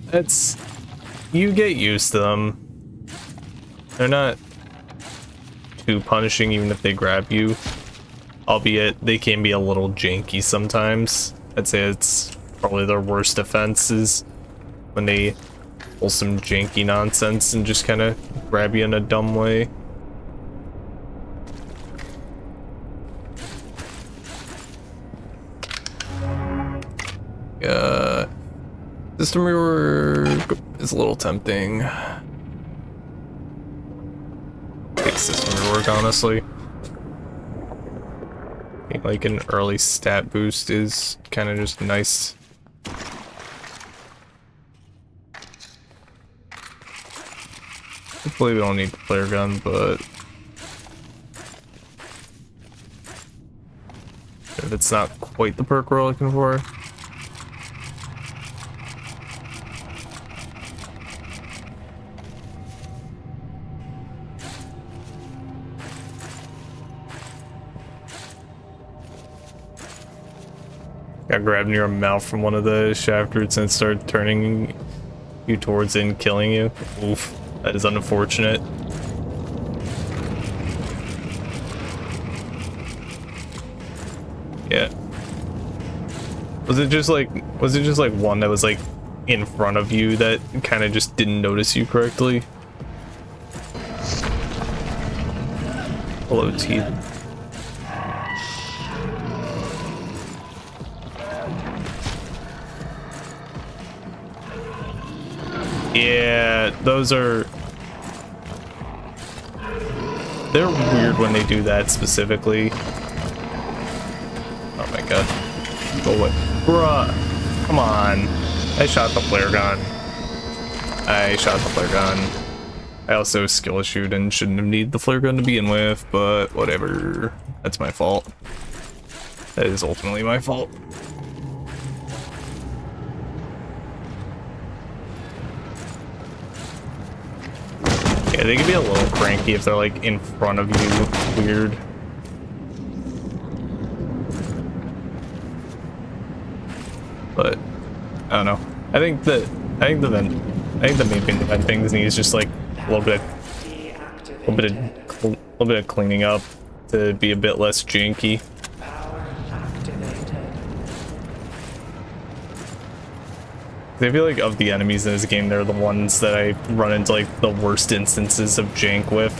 That's... You get used to them. They're not too punishing even if they grab you. Albeit, they can be a little janky sometimes. I'd say it's probably their worst offense is when they pull some janky nonsense and just kind of grab you in a dumb way. System rework is a little tempting. Take system rework, honestly. I think like an early stat boost is kind of just nice. Hopefully we don't need the flare gun, but if it's not quite the perk we're looking for. Got grabbed near a mouth from one of the shaft roots and started turning you towards it and killing you. Oof, that is unfortunate. Yeah. Was it just like one that was like in front of you that kind of just didn't notice you correctly? Hello, teeth. Yeah, those are... They're weird when they do that specifically. Oh my god. Go away. Bruh! Come on. I shot the flare gun. I shot the flare gun. I also skill issued and shouldn't have needed the flare gun to begin with, but whatever. That's my fault. That is ultimately my fault. Yeah, they can be a little cranky if they're like in front of you. Weird. But I don't know. I think the main thing the vent things need is just like a little bit of cleaning up to be a bit less janky. I feel like of the enemies in this game, they're the ones that I run into like the worst instances of jank with.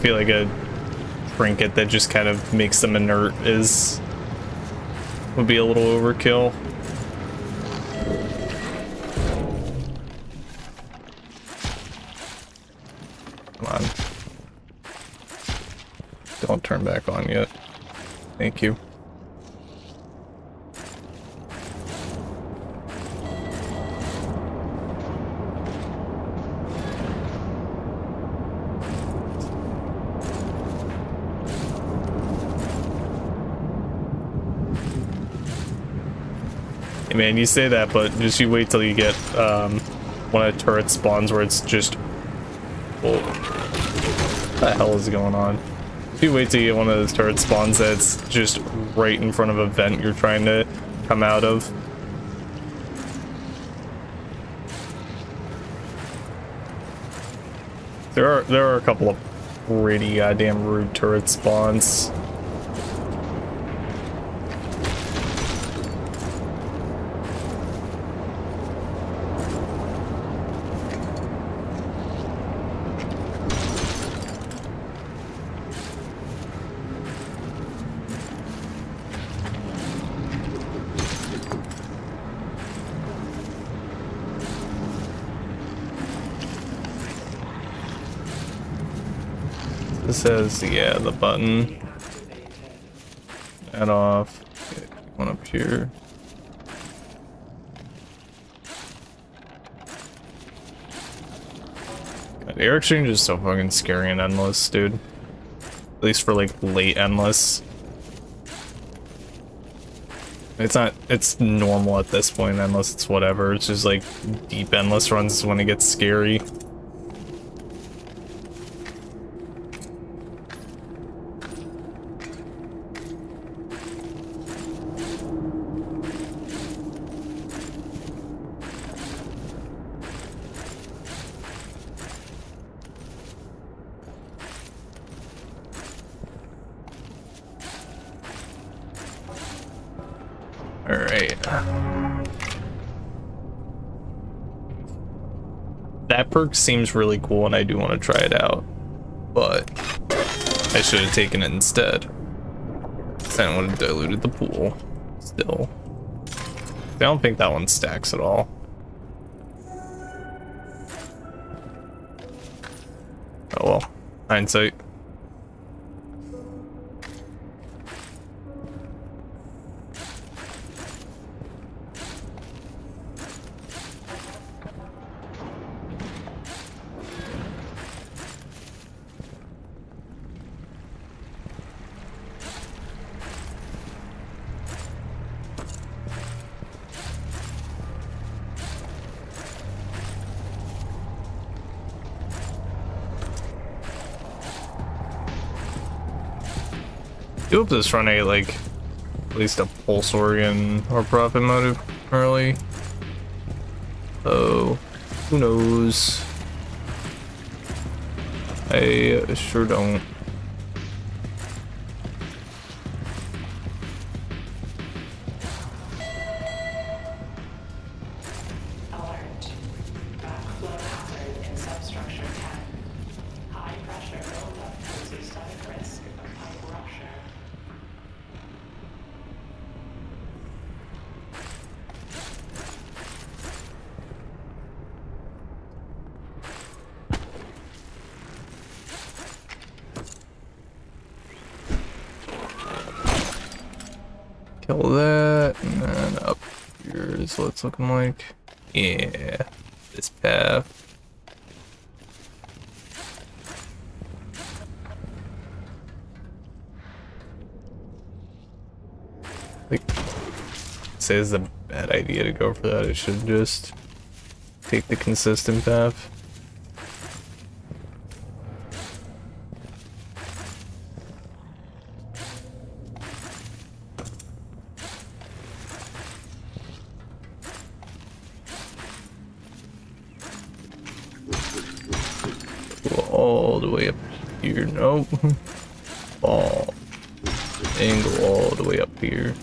feel like a trinket that just kind of makes them inert would be a little overkill. Come on. Don't turn back on yet. Thank you. Hey man, you say that, but just you wait till you get one of the turret spawns where it's just... Oh, what the hell is going on? If you wait till you get one of those turret spawns that's just right in front of a vent you're trying to come out of. There are a couple of pretty goddamn rude turret spawns. This says, yeah, the button. That off. Okay, one up here. God, air exchange is so fucking scary and endless, dude. At least for like late endless. It's normal at this point, endless, it's whatever. It's just like deep endless runs is when it gets scary. Alright. That perk seems really cool and I do want to try it out. But I should have taken it instead. Then it would have diluted the pool. Still. I don't think that one stacks at all. Oh well. Hindsight. I do hope this run a like at least a pulse organ or profit motive early. Oh, who knows? I sure don't. Alert. Backflow hazard in substructure 10. High pressure buildup poses systemic risk of pipe rupture. Kill that, and then up here is what it's looking like. Yeah, this path. Like, say it's a bad idea to go for that. I should just take the consistent path. Go all the way up here. Nope. Ball. And go all the way up here.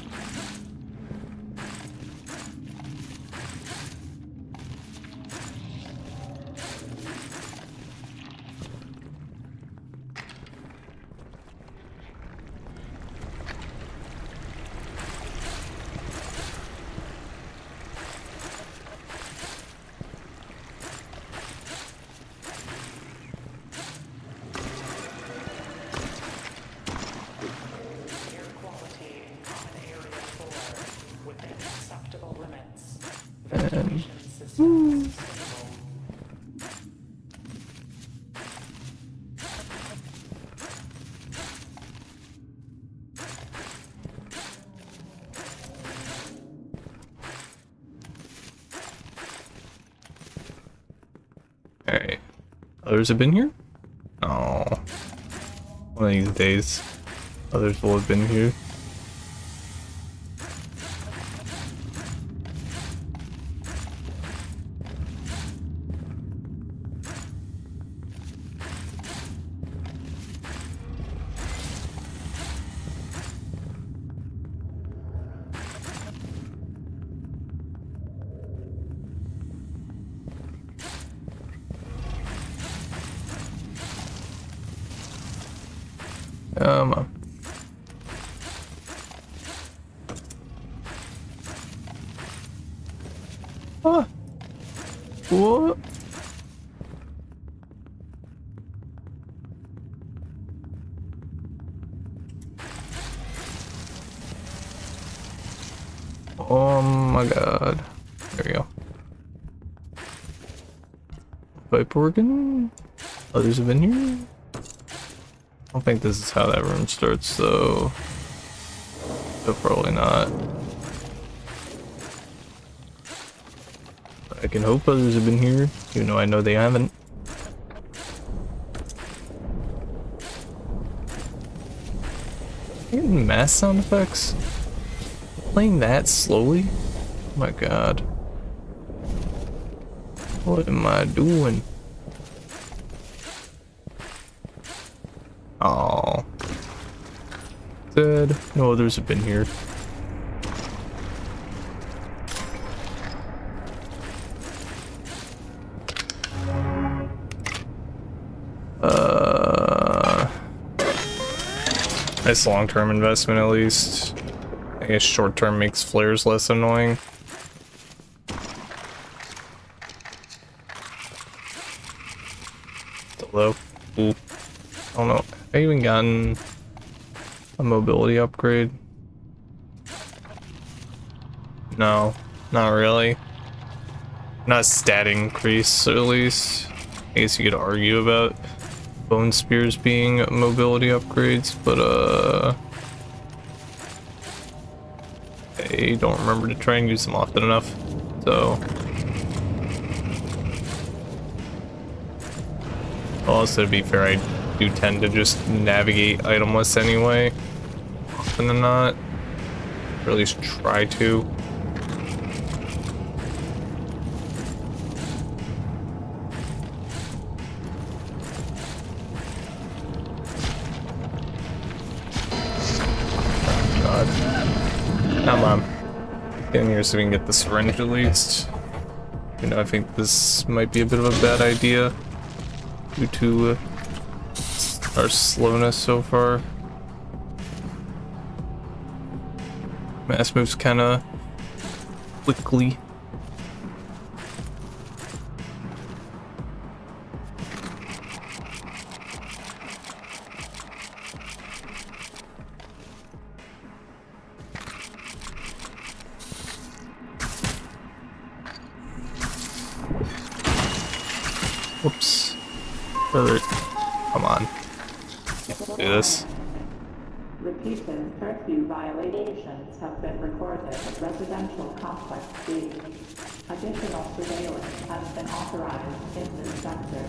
Alright. Others have been here? Oh. One of these days, others will have been here. Come on. Ah. What? Oh my god. There we go. Pipe organ? Others have been here? I don't think this is how that room starts, so probably not. I can hope others have been here, even though I know they haven't. Getting mass sound effects? Playing that slowly? Oh my god. What am I doing? Oh. Dead. No others have been here. Nice long-term investment at least. I guess short-term makes flares less annoying. Hello. Ooh. I don't know. Have I even gotten a mobility upgrade? No, not really. Not a stat increase, at least. I guess you could argue about bone spears being mobility upgrades, but I don't remember to try and use them often enough, so. Also, to be fair, I do tend to just navigate itemless anyway, often than not, or at least try to. Come on. Get in here so we can get the syringe at least. You know, I think this might be a bit of a bad idea due to our slowness so far. Mass moves kind of quickly. Whoops. Come on. Do this. Repeated curfew violations have been recorded at residential complex B. Additional surveillance has been authorized in this sector.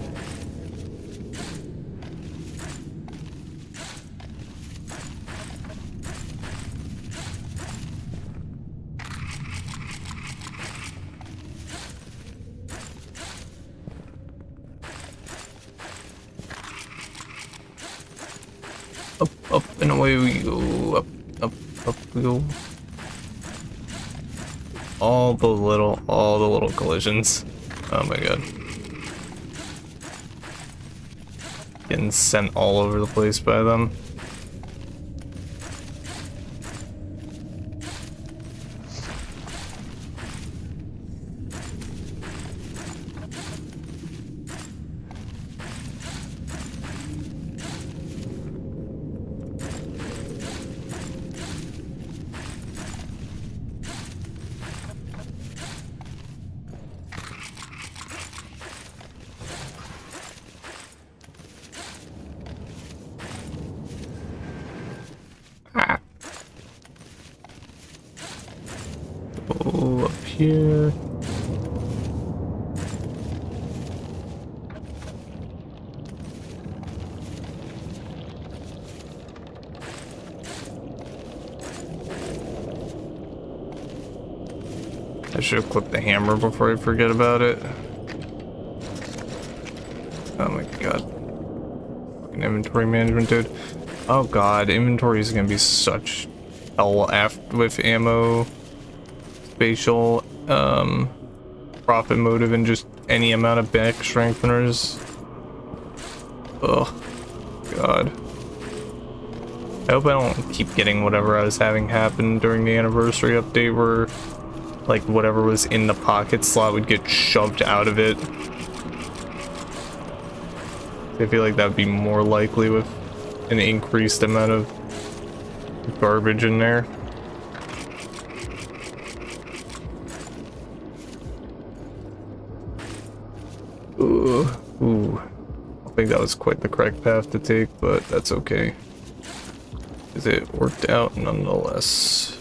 Up and away we go. Up we go. All the little collisions. Oh my god. Getting sent all over the place by them. here. I should have clipped the hammer before I forget about it. Oh my god. Fucking inventory management, dude. Oh god, inventory is gonna be such hell after with ammo, spatial, profit motive, and just any amount of back strengtheners. Oh god. I hope I don't keep getting whatever I was having happen during the anniversary update where like whatever was in the pocket slot would get shoved out of it. I feel like that would be more likely with an increased amount of garbage in there. Ooh. I think that was quite the correct path to take, but that's okay. 'Cause it worked out nonetheless.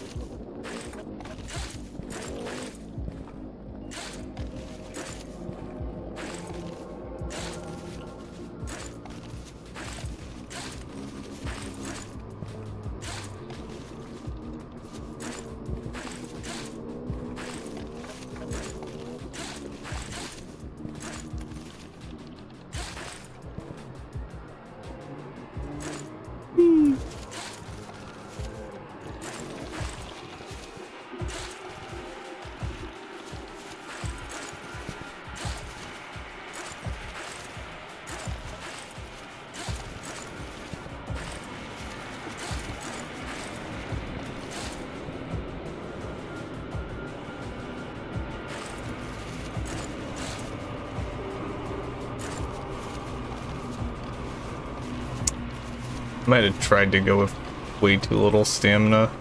Might have tried to go with way too little stamina.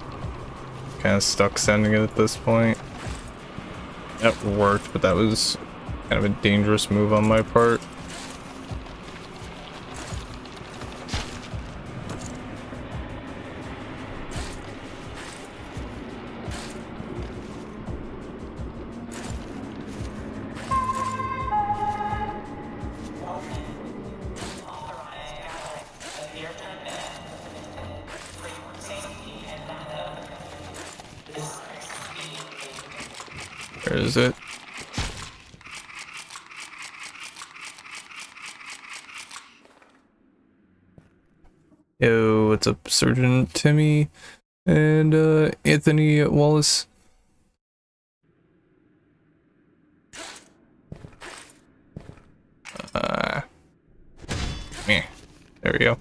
Kind of stuck sending it at this point. That worked, but that was kind of a dangerous move on my part. Where is it? Yo, what's up, Surgeon Timmy and Anthony Wallace? Meh. There we go.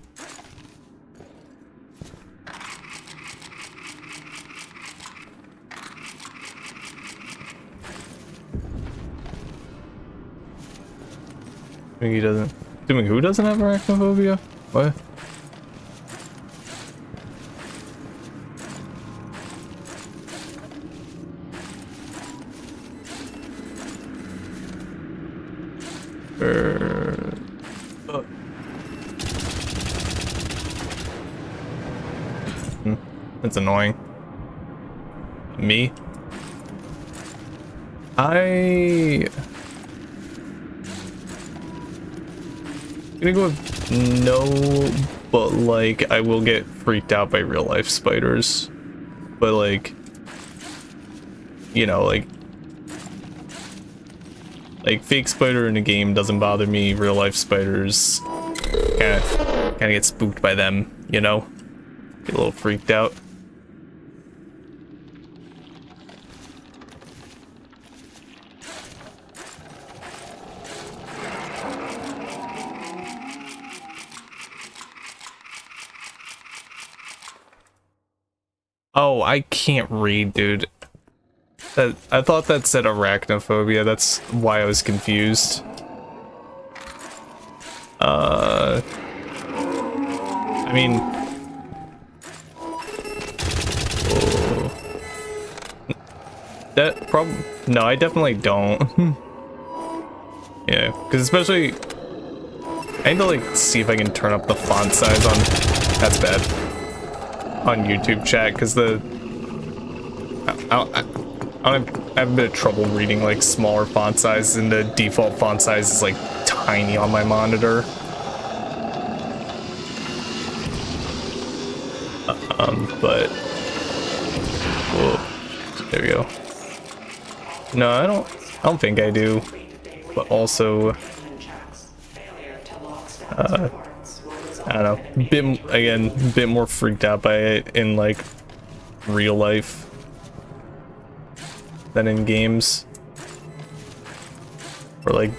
He doesn't. Assuming who doesn't have arachnophobia? What? That's annoying. Me? I'm gonna go with no, but like I will get freaked out by real life spiders. But like, you know, like fake spider in a game doesn't bother me. Real life spiders kind of get spooked by them, you know? Get a little freaked out. Oh, I can't read, dude. I thought that said arachnophobia. That's why I was confused. I mean, oh. That probably no, I definitely don't. Yeah, because especially I need to like see if I can turn up the font size on. That's bad. On YouTube chat, because the I have a bit of trouble reading like smaller font sizes, and the default font size is like tiny on my monitor. But whoa, there we go. No, I don't think I do. But also, I don't know. Bit more freaked out by it in like real life than in games, or like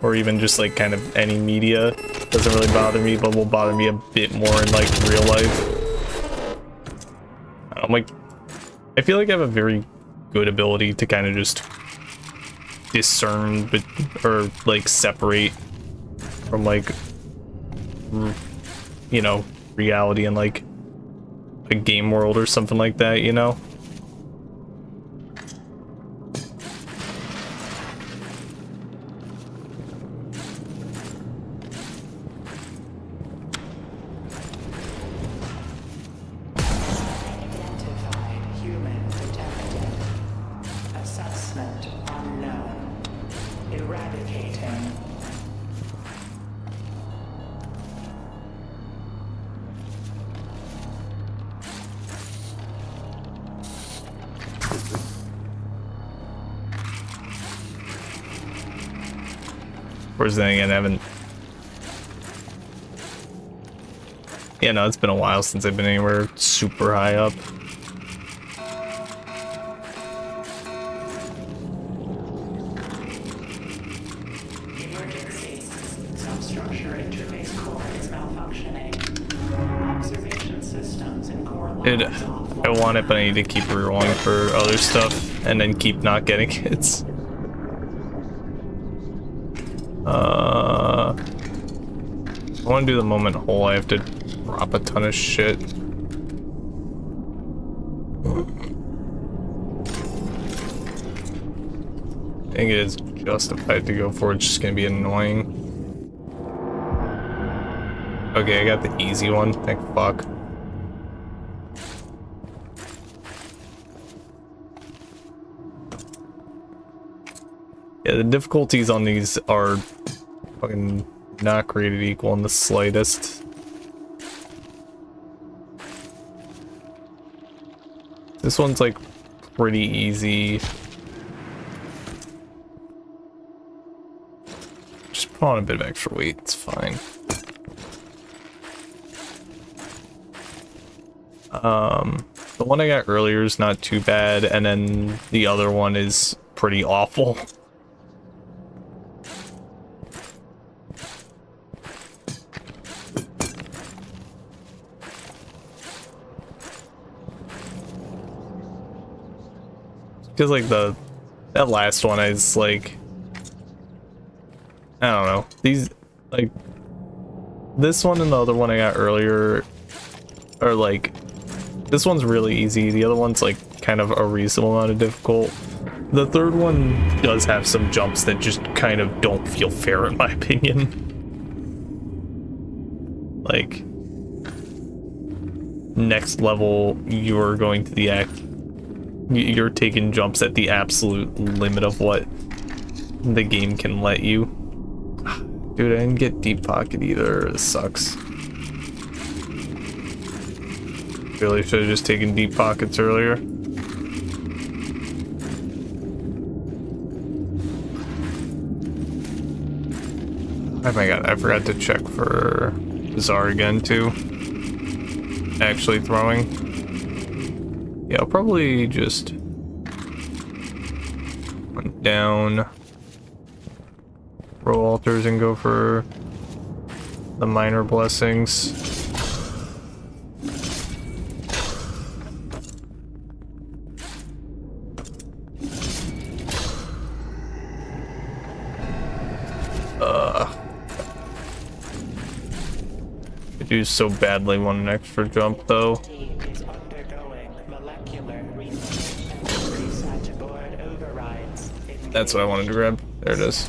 or even just like kind of any media. Doesn't really bother me, but will bother me a bit more in like real life. I'm like, I feel like I have a very good ability to kind of just discern, or like separate from like, you know, reality and like a game world or something like that, you know? Whereas then again, I haven't... Yeah, no, it's been a while since I've been anywhere super high up. Emergency. Substructure interface core is malfunctioning. Observation systems and core lines I want it, but I need to keep rerolling for other stuff, and then keep not getting hits. I want to do the moment hole. I have to drop a ton of shit. I think it is justified to go for it. It's just gonna be annoying. Okay, I got the easy one. Thank fuck. Yeah, the difficulties on these are fucking not created equal in the slightest. This one's like pretty easy. Just put on a bit of extra weight, it's fine. The one I got earlier is not too bad, and then the other one is pretty awful. Because like that last one is like, I don't know, these like this one and the other one I got earlier are like, this one's really easy, the other one's like kind of a reasonable amount of difficult. The third one does have some jumps that just kind of don't feel fair in my opinion. Like, next level you're going to the you're taking jumps at the absolute limit of what the game can let you. Dude, I didn't get deep pocket either. This sucks. Really should have just taken deep pockets earlier. Oh my god, I forgot to check for Bizarre again too. Actually throwing. Yeah, I'll probably just went down, roll altars, and go for the minor blessings. I do so badly want an extra jump though. That's what I wanted to grab. There it is.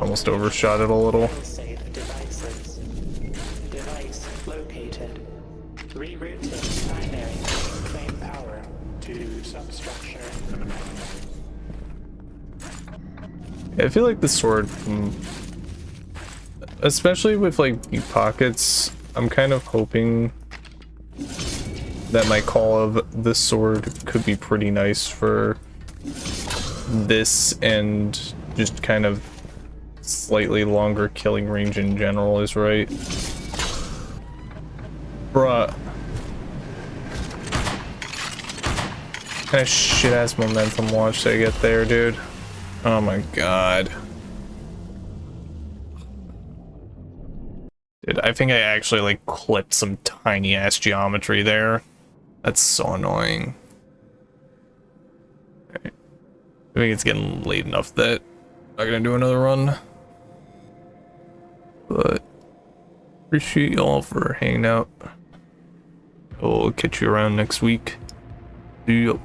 Almost overshot it a little. Device located. Rerouting primary claim power to substructure. I feel like the sword, especially with like deep pockets, I'm kind of hoping that my call of the sword could be pretty nice for this, and just kind of slightly longer killing range in general is right. Bruh. What kind of shit ass momentum launch did I get there, dude? Oh my god. Dude, I think I actually like clipped some tiny ass geometry there. That's so annoying. Okay. I think it's getting late enough that I'm not gonna do another run. But appreciate y'all for hanging out. I'll catch you around next week. See ya.